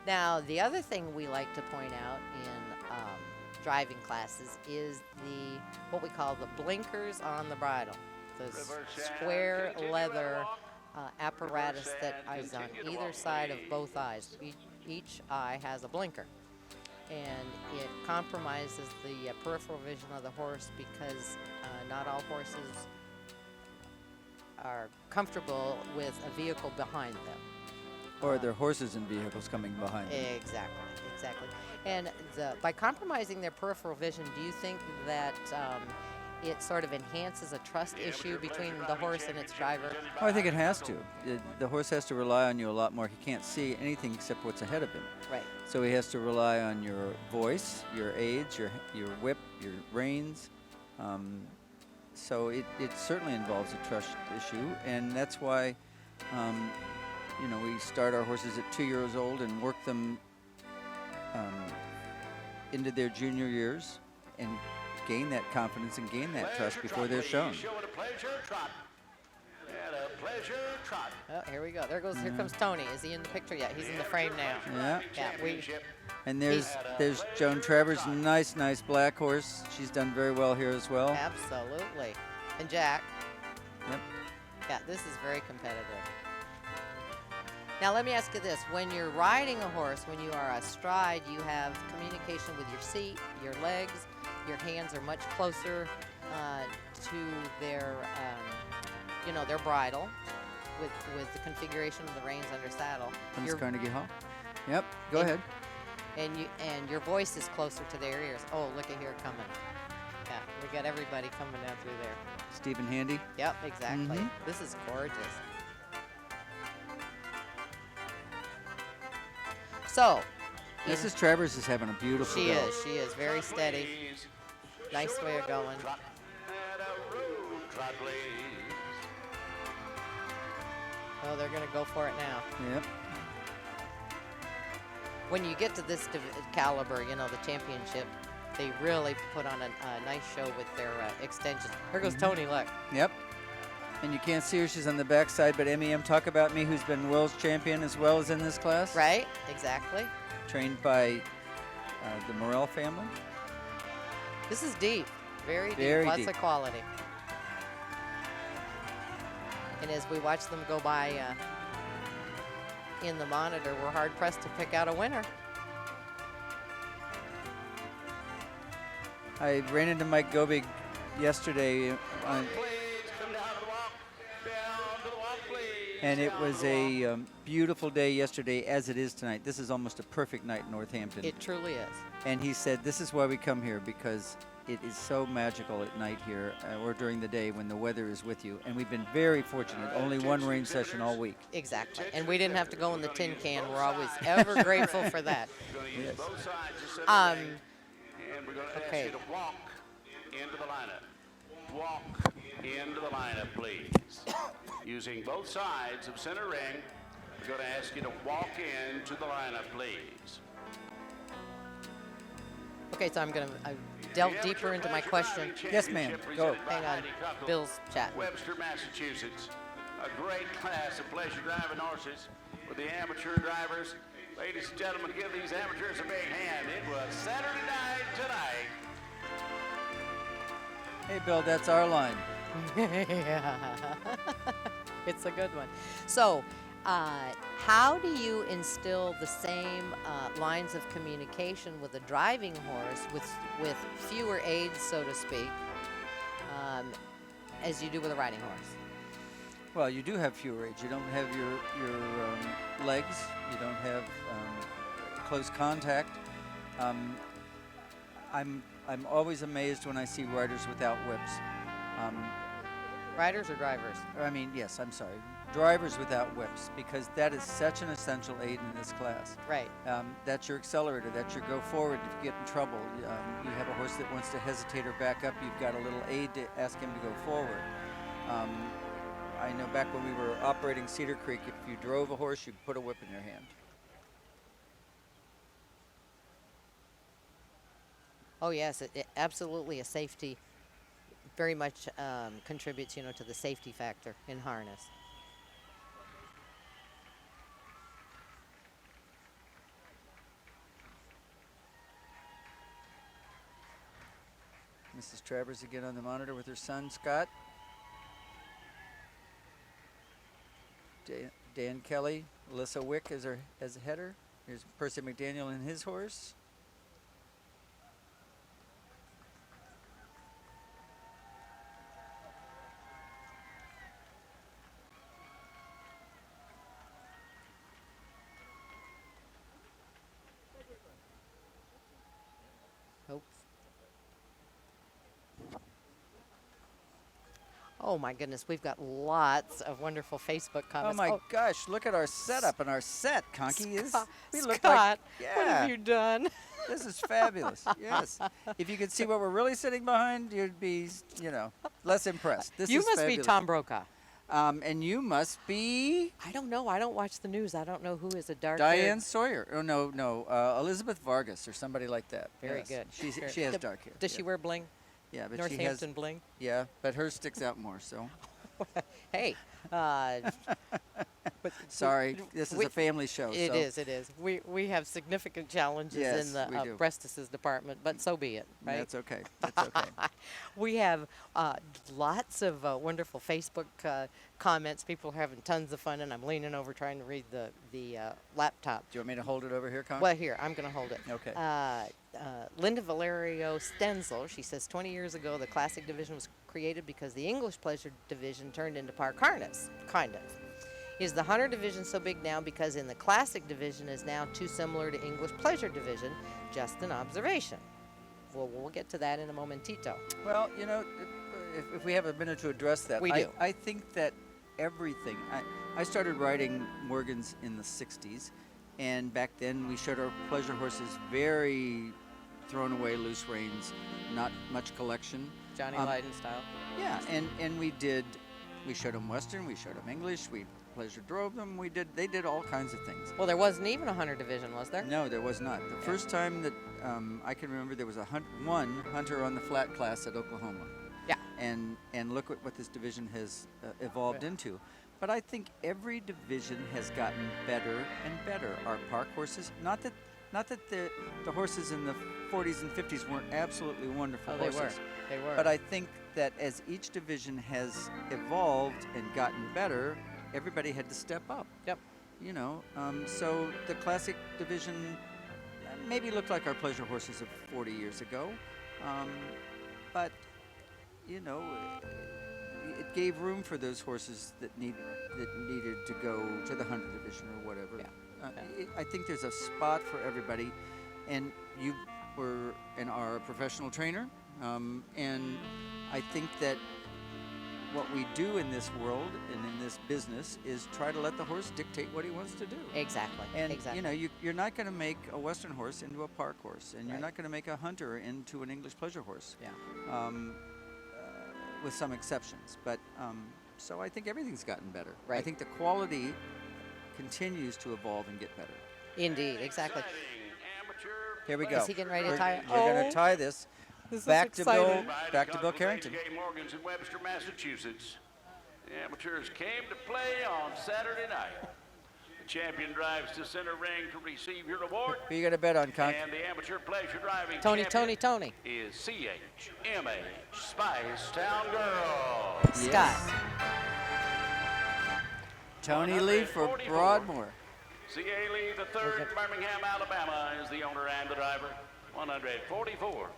C: Now, the other thing we like to point out in driving classes is what we call the blinkers on the bridle. The
A: Reverse and
C: square
A: continue
C: leather
A: to walk.
C: apparatus
A: Reverse
C: that
A: and
C: is on
A: continue to
C: either
A: walk,
C: side of
A: please.
C: both eyes. Each eye has a blinker. And it compromises the peripheral vision of the horse because not all horses are comfortable with a vehicle behind them.
B: Or their horses and vehicles coming behind them.
C: Exactly. And by compromising their peripheral vision, do you think that it sort of enhances a trust issue between the horse and its driver?
B: Oh, I think it has to. The horse has to rely on you a lot more. He can't see anything except what's ahead of him.
C: Right.
B: So he has to rely on your voice, your aids, your whip, your reins. So it certainly involves a trust issue, and that's why, we start our horses at 2 years old and work them into their junior years and gain that confidence and gain that trust before they're shown.
A: Show it a pleasure trot. And a pleasure trot.
C: Oh, here we go. Here comes Tony. Is he in the picture yet? He's in the frame now.
B: Yeah.
C: Yeah,
B: And there's Joan Travers, nice black horse. She's done very well here as well.
C: Absolutely. And Jack.
B: Yep.
C: Yeah, this is very competitive. Now let me ask you this. When you're riding a horse, when you are astride, you have communication with your seat, your legs, your hands are much closer to their, their bridle with the configuration of the reins under saddle.
B: Comes Carnegie Hall. Yep, go ahead.
C: And your voice is closer to their ears. Oh, look at here coming. Yeah, we got everybody coming down through there.
B: Stephen Handy.
C: Yep, exactly.
B: Mhm.
C: This is gorgeous. So,
B: Mrs. Travers is having a beautiful
C: she
B: go.
C: is very steady. Nice way of going.
A: Trot and a road trot, please.
C: Oh, they're going to go for it now.
B: Yep.
C: When you get to this caliber, the championship, they really put on a nice show with their extensions. Here goes Tony, look.
B: Yep. And you can't see her, she's on the backside, but MEM Talk About Me, who's been world's champion as well as in this class.
C: Right, exactly.
B: Trained by the Morel family.
C: This is deep, very deep,
B: Very
C: lots
B: deep.
C: of quality. And as we watch them go by in the monitor, we're hard pressed to pick out a winner.
B: I ran into Mike Gobig yesterday,
A: Please come down to the walk. Down to the walk, please.
B: and it
A: Down
B: was
A: to the walk.
B: a beautiful day yesterday, as it is tonight. This is almost a perfect night in Northampton.
C: It truly is.
B: And he said, this is why we come here, because it is so magical at night here, or during the day when the weather is with you. And we've been very fortunate. Only one rain session all week.
C: Exactly. And we didn't have to go in the tin can. We're always ever grateful for that.
A: We're going to use
B: Yes.
A: both sides of center
C: Um,
A: ring, and we're going to
C: okay.
A: ask you to walk into the lineup. Walk into the lineup, please. Using both sides of center ring, we're going to ask you to walk into the lineup, please.
C: Okay, so I'm going to delve deeper into my question.
B: Yes, ma'am. Go.
C: Hang on. Bill's chatting.
A: Webster, Massachusetts. A great class of pleasure driving horses with the amateur drivers. Ladies and gentlemen, give these amateurs a big hand. It was Saturday night tonight.
B: Hey, Bill, that's our line.
C: Yeah. It's a good one. So, how do you instill the same lines of communication with a driving horse with fewer aids, so to speak, as you do with a riding horse?
B: Well, you do have fewer aids. You don't have your legs. You don't have close contact. I'm always amazed when I see riders without whips.
C: Riders or drivers?
B: I mean, yes, I'm sorry. Drivers without whips, because that is such an essential aid in this class.
C: Right.
B: That's your accelerator. That's your go forward if you get in trouble. You have a horse that wants to hesitate or back up. You've got a little aid to ask him to go forward. I know back when we were operating Cedar Creek, if you drove a horse, you'd put a whip in your hand.
C: Oh yes, it absolutely a safety. Very much contributes, to the safety factor in harness.
B: Mrs. Travers again on the monitor with her son, Scott. Dan Kelly, Alyssa Wick as a header. Here's Percy McDaniel and his horse.
C: Oops. Oh my goodness, we've got lots of wonderful Facebook
B: Oh
C: comments.
B: my gosh, look at our setup and our set, Conky. We look
C: Scott,
B: like, yeah,
C: what have you done?
B: this is fabulous. Yes. If you could see what we're really sitting behind, you'd be, less impressed. This
C: You
B: is
C: must
B: fabulous.
C: be Tom Brokaw.
B: And you must be
C: I don't know. I don't watch the news. I don't know who is a dark
B: Diane Sawyer. Oh, no, Elizabeth Vargas or somebody like that.
C: Very
B: Yes.
C: good.
B: She has dark hair.
C: Does she wear bling?
B: Yeah, but
C: Northampton bling?
B: Yeah, but hers sticks out more, so.
C: Hey. But
B: Sorry, this is a family show.
C: It
B: so.
C: is. We have significant challenges
B: Yes,
C: in the
B: we do.
C: breastises department, but so be it, right?
B: That's okay. That's okay.
C: We have lots of wonderful Facebook comments. People are having tons of fun, and I'm leaning over trying to read the laptop.
B: Do you want me to hold it over here, Conky?
C: Well, here, I'm going to hold it.
B: Okay.
C: Linda Valerio Stenzel, she says 20 years ago the Classic Division was created because the English Pleasure Division turned into Park Harness, kind of. Is the Hunter Division so big now because in the Classic Division is now too similar to English Pleasure Division? Just an observation. Well, we'll get to that in a momentito.
B: Well, if we have a minute to address that.
C: We do.
B: I think that everything. I started riding Morgans in the 60s, and back then we showed our pleasure horses very thrown away, loose reins, not much collection.
C: Johnny Lydon style.
B: Yeah, and we showed them Western, we showed them English, we pleasure drove them, they did all kinds of things.
C: Well, there wasn't even a Hunter Division, was there?
B: No, there was not. The first time that I can remember, there was one Hunter on the flat class at Oklahoma.
C: Yeah.
B: And look at what this division has evolved into. But I think every division has gotten better and better. Our park horses, not that the horses in the 40s and 50s weren't absolutely wonderful
C: Oh, they
B: horses.
C: were. They were.
B: But I think that as each division has evolved and gotten better, everybody had to step up.
C: Yep.
B: So the classic division maybe looked like our pleasure horses of 40 years ago, but it gave room for those horses that needed to go to the Hunter Division or whatever.
C: Yeah.
B: I think there's a spot for everybody, and you were and are a professional trainer, and I think that what we do in this world and in this business is try to let the horse dictate what he wants to do.
C: Exactly.
B: And
C: exactly.
B: you're not going to make a Western horse into a park horse, and you're
C: Right.
B: not going to make a hunter into an English pleasure horse.
C: Yeah.
B: With some exceptions, but so I think everything's gotten better. I
C: Right.
B: think the quality continues to evolve and get better.
C: Indeed. Exactly.
B: Here we go.
C: Is he getting ready to
B: We're-
C: tie it?
B: We're going
C: Oh.
B: to tie this.
C: This is
B: Back to
C: exciting.
B: Bill Carrington.
A: Morgans in Webster, Massachusetts. The amateurs came to play on Saturday night. The champion drives to center ring to receive your award.
B: Who you going to bet on, Conky?
A: And the amateur pleasure driving
C: Tony,
A: champion
C: Tony.
A: is CHMH Spice Town Girl.
C: Scott.
B: Tony Lee for
A: 144.
B: Broadmoor.
A: C.A. Lee III, Birmingham, Alabama, is the owner and the driver. 144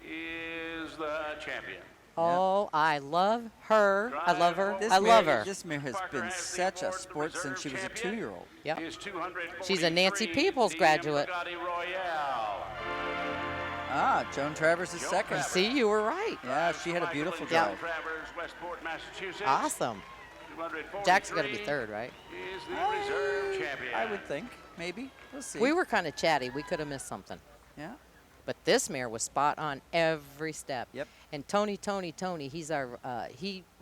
A: is the champion.
C: Oh, I love her. I love her.
B: This
C: I love
B: mare-
C: her.
B: This mare has
A: Parker
B: been
A: has the
B: such a
A: award, the
B: sport since
A: reserve
B: she was a
A: champion.
B: 2-year-old.
C: Yep.
A: Is 243
C: She's a Nancy Peoples
A: DM
C: graduate.
A: Bugatti Royale.
B: Joan Travers is
A: Joan
B: second.
A: Travers.
C: See, you were right.
B: Yeah, she had a beautiful
C: Yeah.
B: drive.
A: Travers, Westport, Massachusetts.
C: Awesome.
A: 243
C: Jack's got to be third, right?
A: Is the reserve champion.
B: I would think, maybe. We'll see.
C: We were kind of chatty. We could have missed something.
B: Yeah.
C: But this mare was spot on every step.
B: Yep.
C: And Tony, he's our,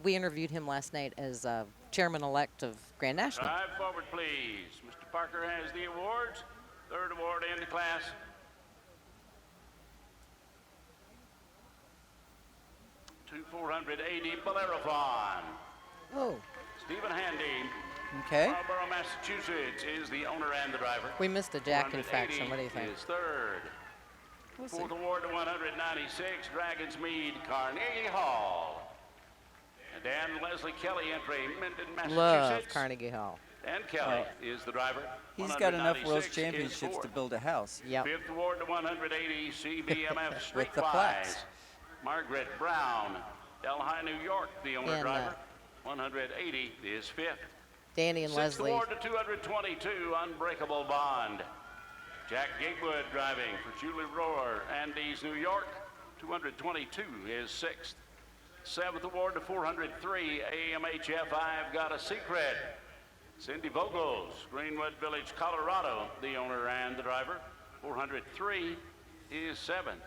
C: we interviewed him last night as chairman-elect of Grand National.
A: Drive forward, please. Mr. Parker has the awards. Third award in the class. To 480 Bellerophon.
C: Oh.
A: Stephen Handy,
B: Okay.
A: Marlborough, Massachusetts, is the owner and the driver.
C: We missed a Jack
A: 480
C: infraction. What do you think?
A: Is third.
C: We'll see.
A: Fourth award to 196, Dragons Mead, Carnegie Hall. And Dan Leslie Kelly entry, Minden, Massachusetts.
C: Love Carnegie Hall.
A: Dan Kelly is the driver.
B: He's got enough
A: 196
B: World
A: is
B: Championships to
A: fourth.
B: build a house.
C: Yep.
A: Fifth award to 180, CBMF
B: With the plaques.
A: Streetwise. Margaret Brown, Delhi, New York, the owner
C: And,
A: driver. 180 is fifth.
C: Danny and
A: Sixth
C: Leslie.
A: award to 222, Unbreakable Bond. Jack Gatewood driving for Julie Rohr, Andes, New York. 222 is sixth. Seventh award to 403, AMHF I've Got a Secret. Cindy Vogels, Greenwood Village, Colorado, the owner and the driver. 403 is seventh.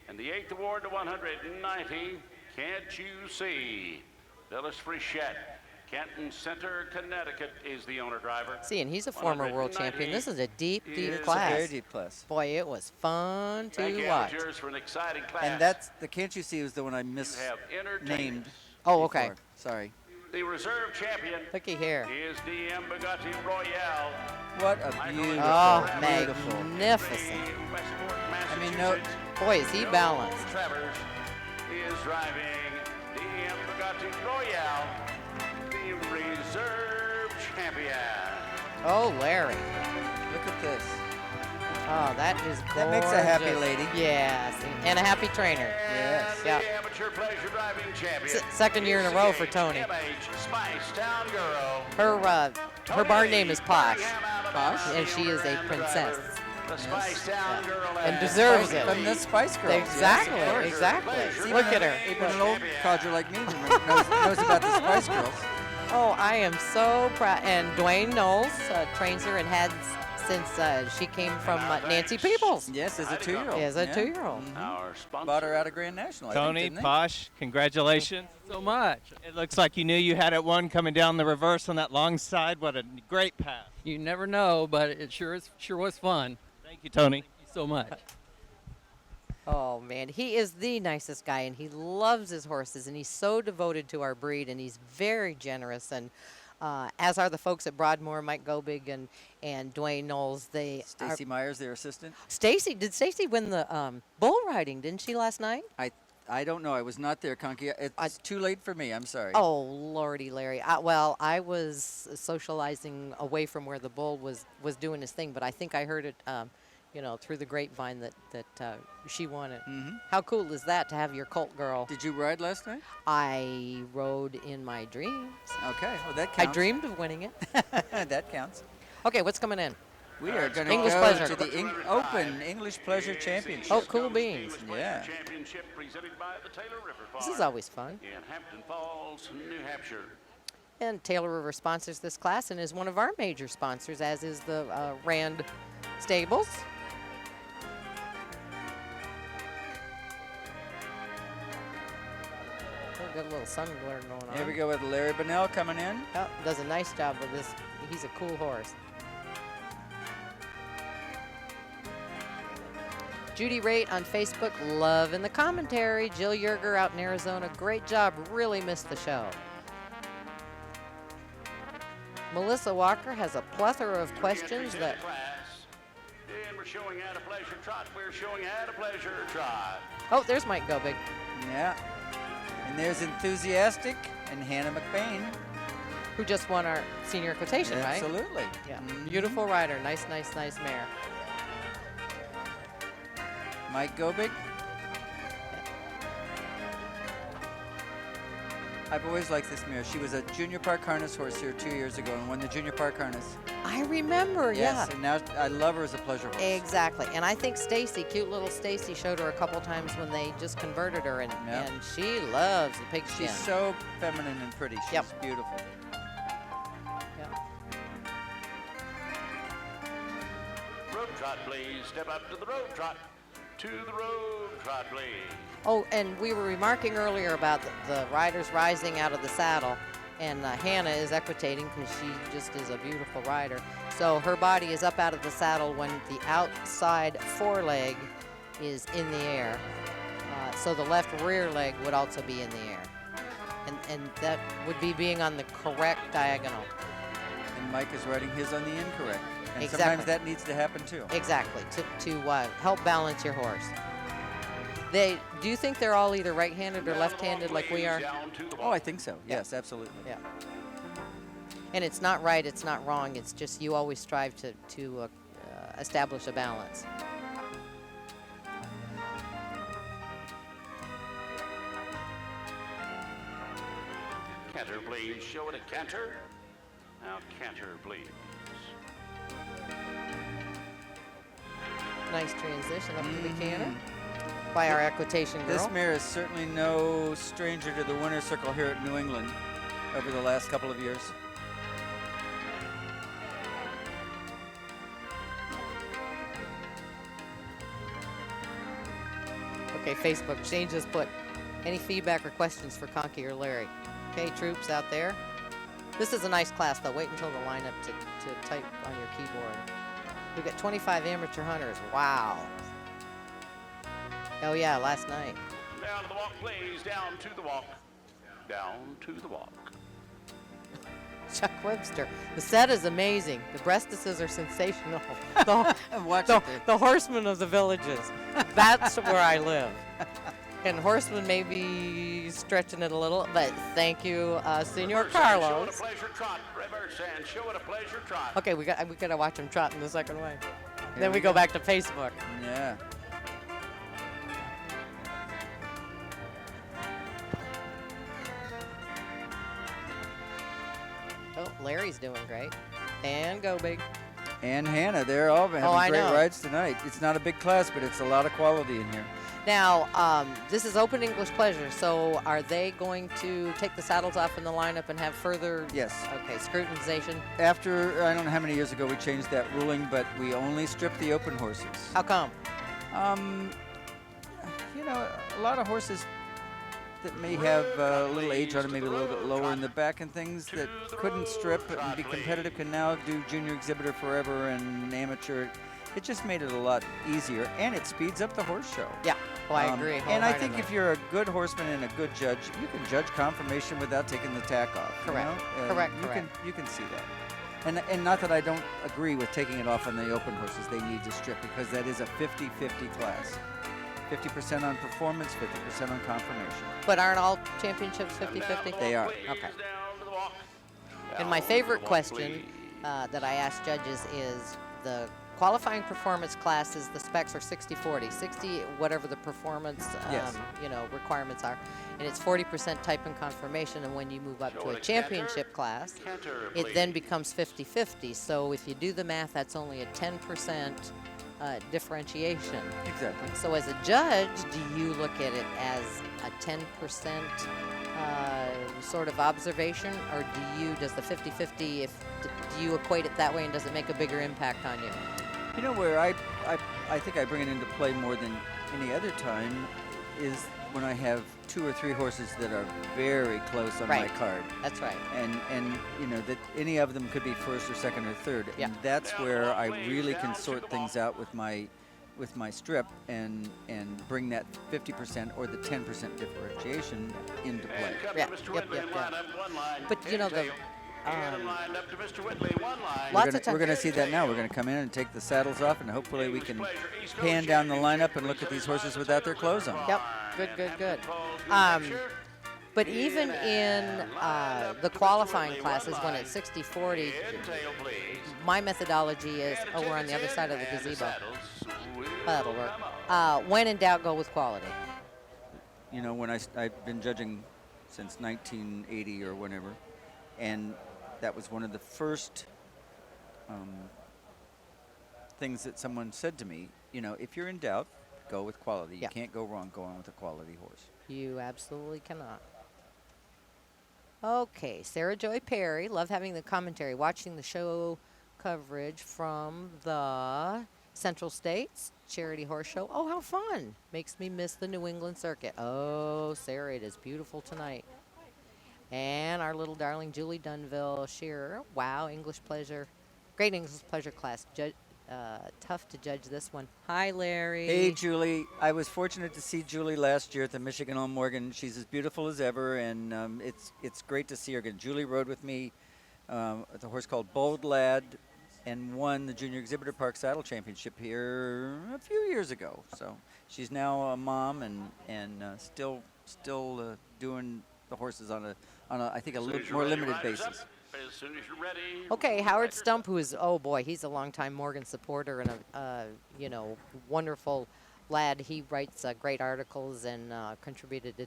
A: And the eighth award to 190, Can't You See? Phyllis Frichette, Canton Center, Connecticut, is the owner driver.
C: See, and he's a former world champion. This is a deep, deep
A: It's a
C: class.
B: Very deep class.
C: Boy, it was fun
A: Thank
C: to
A: you,
C: watch.
A: amateurs, for an exciting class.
B: And that's the Can't You See was the one I
A: You have
B: misnamed.
A: entertainment.
C: Oh, okay.
B: before. Sorry.
A: The reserve champion
C: Looky here.
A: is DM Bugatti Royale.
B: What a beautiful,
C: Oh,
B: beautiful.
C: magnificent.
A: Westport,
B: I mean, no-
A: Massachusetts.
C: Boy, is he balanced.
A: Travers is driving DM Bugatti Royale, the reserve champion.
C: Oh, Larry.
B: Look at this.
C: Oh, that is gorgeous.
B: That makes a happy lady.
C: Yes, and a happy trainer.
B: Yes.
A: And
C: Yeah.
A: the amateur pleasure driving champion.
C: Second year in a row for Tony.
A: MH Spice Town Girl.
C: Her barn name is Posh,
B: Posh?
C: and she is a princess.
A: The Spice Town Girl
C: And deserves it.
B: From the Spice Girls.
C: Exactly,
B: Yes, of course.
C: exactly. Look at her.
B: Even an old codger like me knows about the Spice Girls.
C: Oh, I am so proud. And Dwayne Knowles trains her and has since she came from Nancy Peoples.
B: Yes, as a 2-year-old.
C: As a 2-year-old.
A: Our sponsor.
B: Bought her out of Grand National. I
G: Tony,
B: think, didn't
G: Posh, congratulations.
H: So much.
G: It looks like you knew you had it one coming down the reverse on that long side. What a great pass.
H: You never know, but it sure was fun.
G: Thank you, Tony.
H: Thank you so much.
C: Oh man, he is the nicest guy, and he loves his horses, and he's so devoted to our breed, and he's very generous, and as are the folks at Broadmoor, Mike Gobig and Dwayne Knowles. They
B: Stacy Myers, their assistant.
C: Did Stacy win the bull riding? Didn't she last night?
B: I don't know. I was not there, Conky. It's too late for me. I'm sorry.
C: Oh lordy, Larry. Well, I was socializing away from where the bull was doing his thing, but I think I heard it. Through the grapevine that she won it.
B: Mhm.
C: How cool is that to have your colt girl?
B: Did you ride last night?
C: I rode in my dreams.
B: Okay. Well, that
C: I
B: counts.
C: dreamed of winning it.
B: That counts.
C: Okay, what's coming in?
B: We are going to
C: English
B: go
C: Pleasure.
B: to the Open English Pleasure Championship.
C: Oh, cool beans.
B: Yeah.
A: Championship presented by the Taylor River Farm.
C: This is always fun.
A: in Hampton Falls, New Hampshire.
C: And Taylor River sponsors this class and is one of our major sponsors, as is the Rand Stables. Oh, got a little sun glare going on.
B: Here we go with Larry Bonnell coming in.
C: Oh, does a nice job with this. He's a cool horse. Judy Raitt on Facebook, loving the commentary. Jill Yerger out in Arizona, great job. Really missed the show. Melissa Walker has a plethora of questions that.
A: And we're showing At a Pleasure Trot. We're showing At a Pleasure Trot.
C: Oh, there's Mike Gobig.
B: Yeah. And there's Enthusiastic and Hannah McBain.
C: Who just won our senior quotation, right?
B: Absolutely.
C: Yeah.
B: Mhm.
C: Beautiful rider. Nice, nice, nice mare.
B: Mike Gobig. I've always liked this mare. She was a Junior Park Harness horse here 2 years ago and won the Junior Park Harness.
C: I remember,
B: Yes,
C: yeah.
B: and now I love her as a pleasure horse.
C: Exactly. And I think Stacy, cute little Stacy, showed her a couple times when they just converted her, and,
B: Yep.
C: and she loves the pigskin.
B: She's so feminine and pretty. She's
C: Yep.
B: beautiful.
C: Yeah.
A: Road trot, please. Step up to the road trot. To the road trot, please.
C: Oh, and we were remarking earlier about the riders rising out of the saddle, and Hannah is equitating because she just is a beautiful rider. So her body is up out of the saddle when the outside foreleg is in the air. So the left rear leg would also be in the air. And that would be being on the correct diagonal.
B: And Mike is riding his on the incorrect. And
C: Exactly.
B: sometimes that needs to happen too.
C: Exactly, to help balance your horse. Do you think they're all either right-handed or left-handed like we are?
A: Down to the
B: Oh, I think so. Yes, absolutely.
C: Yeah. And it's not right, it's not wrong. It's just you always strive to establish a balance.
A: Canter, please. Show it a canter. Now, canter, please.
C: Nice transition up to the canter by our equitation girl.
B: This mare is certainly no stranger to the winner's circle here at New England over the last couple of years.
C: Okay, Facebook. Shane just put any feedback or questions for Conky or Larry. Okay, troops out there. This is a nice class, though. Wait until the lineup to type on your keyboard. We've got 25 amateur hunters. Wow. Oh, yeah, last night.
A: Down to the walk, please. Down to the walk. Down to the walk.
C: Chuck Webster. The set is amazing. The breastises are sensational.
B: Watch it there.
C: The horsemen of the villages. That's where I live. And horsemen may be stretching it a little, but thank you, Senor
A: Reverse and show it
C: Carlos.
A: a pleasure trot. Reverse and show it a pleasure trot.
C: Okay, we got to watch him trot in the second way. Then
B: we
C: we go
B: go.
C: back to Facebook.
B: Yeah.
C: Oh, Larry's doing great. And go big.
B: And Hannah, they're all having
C: I
B: great
C: know.
B: rides tonight. It's not a big class, but it's a lot of quality in here.
C: Now, this is Open English Pleasure, so are they going to take the saddles off in the lineup and have further
B: Yes.
C: Okay, scrutinization?
B: After, I don't know how many years ago we changed that ruling, but we only strip the open horses.
C: How come?
B: You know, a lot of horses that may have a little age on them, maybe a little bit lower in the back and things that couldn't strip and be competitive can now do junior exhibitor forever and amateur. It just made it a lot easier, and it speeds up the horse show.
C: Yeah, well, I agree.
B: And I think
C: wholeheartedly.
B: if you're a good horseman and a good judge, you can judge conformation without taking the tack off. you
C: Correct.
B: know?
C: Correct,
B: You
C: correct.
B: can see that. And not that I don't agree with taking it off on the open horses. They need to strip because that is a 50-50 class. 50% on performance, 50% on conformation.
C: But aren't all championships 50-50?
B: They are.
C: Okay. And my favorite question that I ask judges is the qualifying performance classes, the specs are 60-40. 60, whatever the performance
B: Yes.
C: requirements are. And it's 40% type and conformation. And when you move up to a championship class, it then becomes 50-50. So if you do the math, that's only a 10% differentiation.
B: Exactly.
C: So as a judge, do you look at it as a 10% sort of observation, or does the 50-50, do you equate it that way, and does it make a bigger impact on you?
B: You know where I think I bring it into play more than any other time is when I have 2 or 3 horses that are very close on my
C: Right.
B: card.
C: That's right.
B: And you know that any of them could be first or second or third.
C: Yeah.
B: And that's where I really can sort things out with my strip and bring that 50% or the 10% differentiation into play.
C: Yeah, yep. But you know, the lots of
B: We're going to
C: times.
B: see that now. We're going to come in and take the saddles off, and hopefully we can pan down the lineup and look at these horses without their clothes on.
C: Yep. Good. But even in the qualifying classes, when it's 60-40, my methodology is, we're on the other side of the gazebo. That'll work. When in doubt, go with quality.
B: You know, when I've been judging since 1980 or whenever, and that was one of the first things that someone said to me. You know, if you're in doubt, go with quality. You
C: Yeah.
B: can't go wrong going with a quality horse.
C: You absolutely cannot. Okay, Sarah Joy Perry. Love having the commentary. Watching the show coverage from the Central States Charity Horse Show. Oh, how fun. Makes me miss the New England circuit. Oh, Sarah, it is beautiful tonight. And our little darling Julie Dunville Shearer. Wow, English pleasure. Great English pleasure class. Tough to judge this one. Hi, Larry.
B: Hey, Julie. I was fortunate to see Julie last year at the Michigan Home Morgan. She's as beautiful as ever, and it's great to see her again. Julie rode with me at a horse called Bold Lad and won the Junior Exhibitor Park Saddle Championship here a few years ago. So she's now a mom and still doing the horses on a I think a more limited basis.
A: As soon as you're ready.
C: Okay, Howard Stump, who is, oh boy, he's a longtime Morgan supporter and a, wonderful lad. He writes great articles and contributed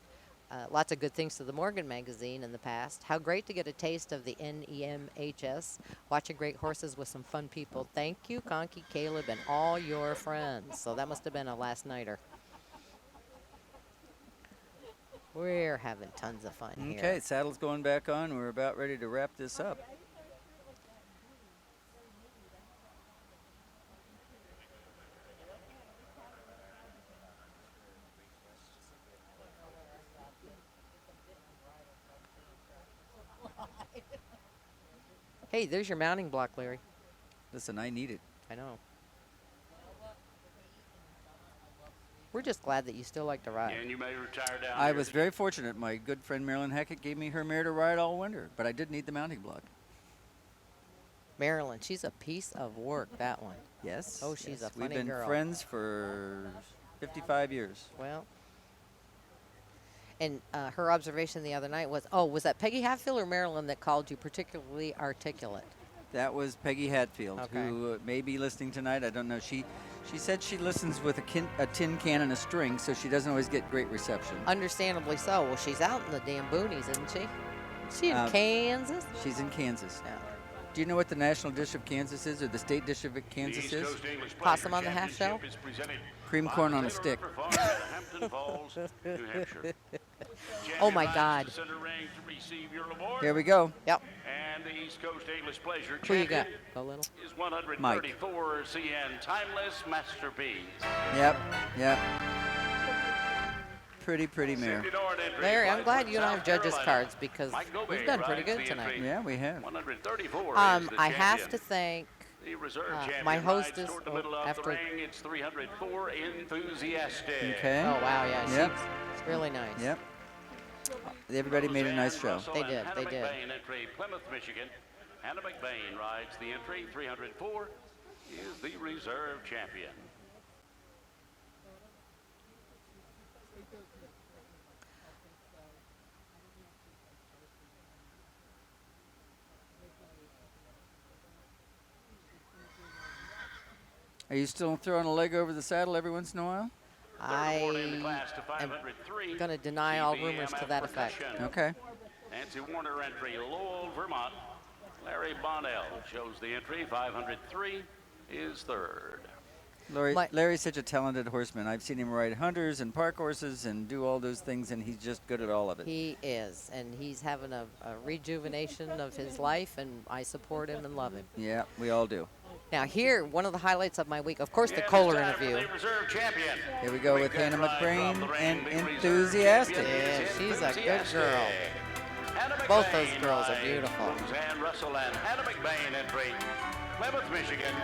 C: lots of good things to the Morgan magazine in the past. How great to get a taste of the NEMHS, watching great horses with some fun people. Thank you, Conky, Caleb, and all your friends. So that must have been a last nighter. We're having tons of fun here.
B: Okay, saddle's going back on. We're about ready to wrap this up.
C: Hey, there's your mounting block, Larry.
B: Listen, I need it.
C: I know. We're just glad that you still like to ride.
A: And you may retire down
B: I
A: here
B: was
A: to-
B: very fortunate. My good friend Marilyn Hackett gave me her mare to ride all winter, but I did need the mounting block.
C: Marilyn, she's a piece of work, that one.
B: Yes.
C: Oh, she's
B: yes.
C: a funny
B: We've been
C: girl.
B: friends for 55 years.
C: Well, and her observation the other night was, was that Peggy Hatfield or Marilyn that called you particularly articulate?
B: That was Peggy Hatfield,
C: Okay.
B: who may be listening tonight. I don't know. She said she listens with a tin can and a string, so she doesn't always get great reception.
C: Understandably so. Well, she's out in the damn boonies, isn't she? She in
B: Um,
C: Kansas?
B: She's in Kansas.
C: Yeah.
B: Do you know what the National Dish of Kansas is, or the State Dish of
A: The
B: Kansas
A: East
B: is?
A: Coast English
C: Possum
A: Pleasure
C: on the half shell?
A: Championship is presented
B: Cream
A: by
B: corn
A: the
B: on a
A: Taylor
B: stick.
A: River Farm in Hampton Falls, New Hampshire.
C: Oh, my
A: Champion rides
C: God.
A: to center ring to receive your award.
B: Here we go.
C: Yep.
A: And the East Coast English Pleasure
C: Who you got?
A: champion
C: Go little.
A: is 134 CN Timeless Masterpiece.
B: Yep. Yep. Pretty mare.
A: Cindy Nord entry,
C: Larry, I'm glad
A: Blythewood,
C: you don't
A: South
C: have judges'
A: Carolina.
C: cards because
A: Mike Gobey
C: we've done pretty
A: rides
C: good
A: the
C: tonight.
A: entry.
B: Yeah, we have.
A: 134 is the
C: I have
A: champion.
C: to thank
A: The reserve
C: my
A: champion rides
C: hostess
A: toward the middle of
C: after-
A: the ring. It's 304 Enthusiastic.
B: Okay.
C: Oh, wow, yeah.
B: Yep.
C: She's really nice.
B: Yep. Everybody made a
A: Roseanne
B: nice show.
A: Russell
C: They
A: and
C: did,
A: Hannah
C: they did.
A: McBain entry, Plymouth, Michigan. Hannah McBain rides the entry. 304 is the reserve champion.
B: Are you still throwing a leg over the saddle every once in a while?
C: I
A: Award in the class to
C: am
A: 503.
C: going to deny all
A: CBMF
C: rumors to that effect.
A: Percussion.
B: Okay.
A: Nancy Warner entry, Lowell, Vermont. Larry Bonnell shows the entry. 503 is third.
B: Larry's such a talented horseman. I've seen him ride hunters and park horses and do all those things, and he's just good at all of it.
C: He is, and he's having a rejuvenation of his life, and I support him and love him.
B: Yeah, we all do.
C: Now, here, one of the highlights of my week, of course, the
A: Yeah,
C: Kohler
A: this time for
C: interview.
A: the reserve champion.
B: Here we go with
A: Big
B: Hannah
A: ride
B: McBrain
A: from the
B: and
A: ring. The reserve
B: Enthusiastic.
A: champion
C: Yeah,
A: is
C: she's a good
A: Enthusiastic.
C: girl.
A: Hannah
C: Both those
A: McBain
C: girls are
A: rides
C: beautiful.
A: Roseanne Russell and Hannah McBain entry. Plymouth, Michigan.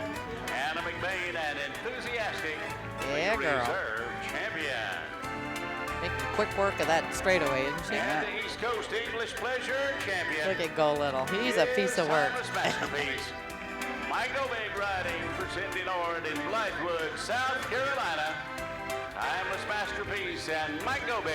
A: Hannah McBain and Enthusiastic.
C: Yeah,
A: the
C: girl.
A: Reserve champion.
C: Making quick work of that straightaway, isn't she?
A: And the East Coast English Pleasure champion.
C: Look at Go Little. He's a piece of work.
A: Timeless masterpiece. Mike Gobey riding for Cindy Nord in Blythewood, South Carolina. Timeless masterpiece and Mike Gobey.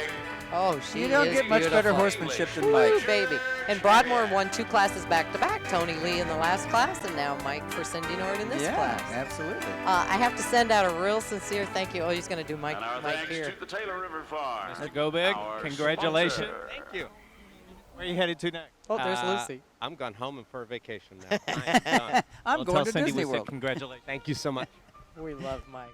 C: Oh, she
B: You don't
C: is
B: get much better
C: beautiful.
B: horsemanship than
C: Woo,
B: Mike.
C: baby. And Broadmoor won 2 classes back to back. Tony Lee in the last class, and now Mike for Cindy Nord in this
B: Yeah,
C: class.
B: absolutely.
C: I have to send out a real sincere thank you. Oh, he's going to do Mike,
A: And our
C: Mike
A: thanks
C: here.
A: to the Taylor River Farm.
G: Mr. Gobig,
A: Our
G: congratulations.
A: sponsor.
G: Thank you. Where are you headed to next?
C: Oh, there's Lucy.
I: I'm gone home and for a vacation now. I'm done.
B: I'm
G: Well,
B: going
G: tell
B: to
G: Cindy
B: Disney
G: we said
B: World.
G: congratulations.
I: Thank you so much.
C: We love Mike.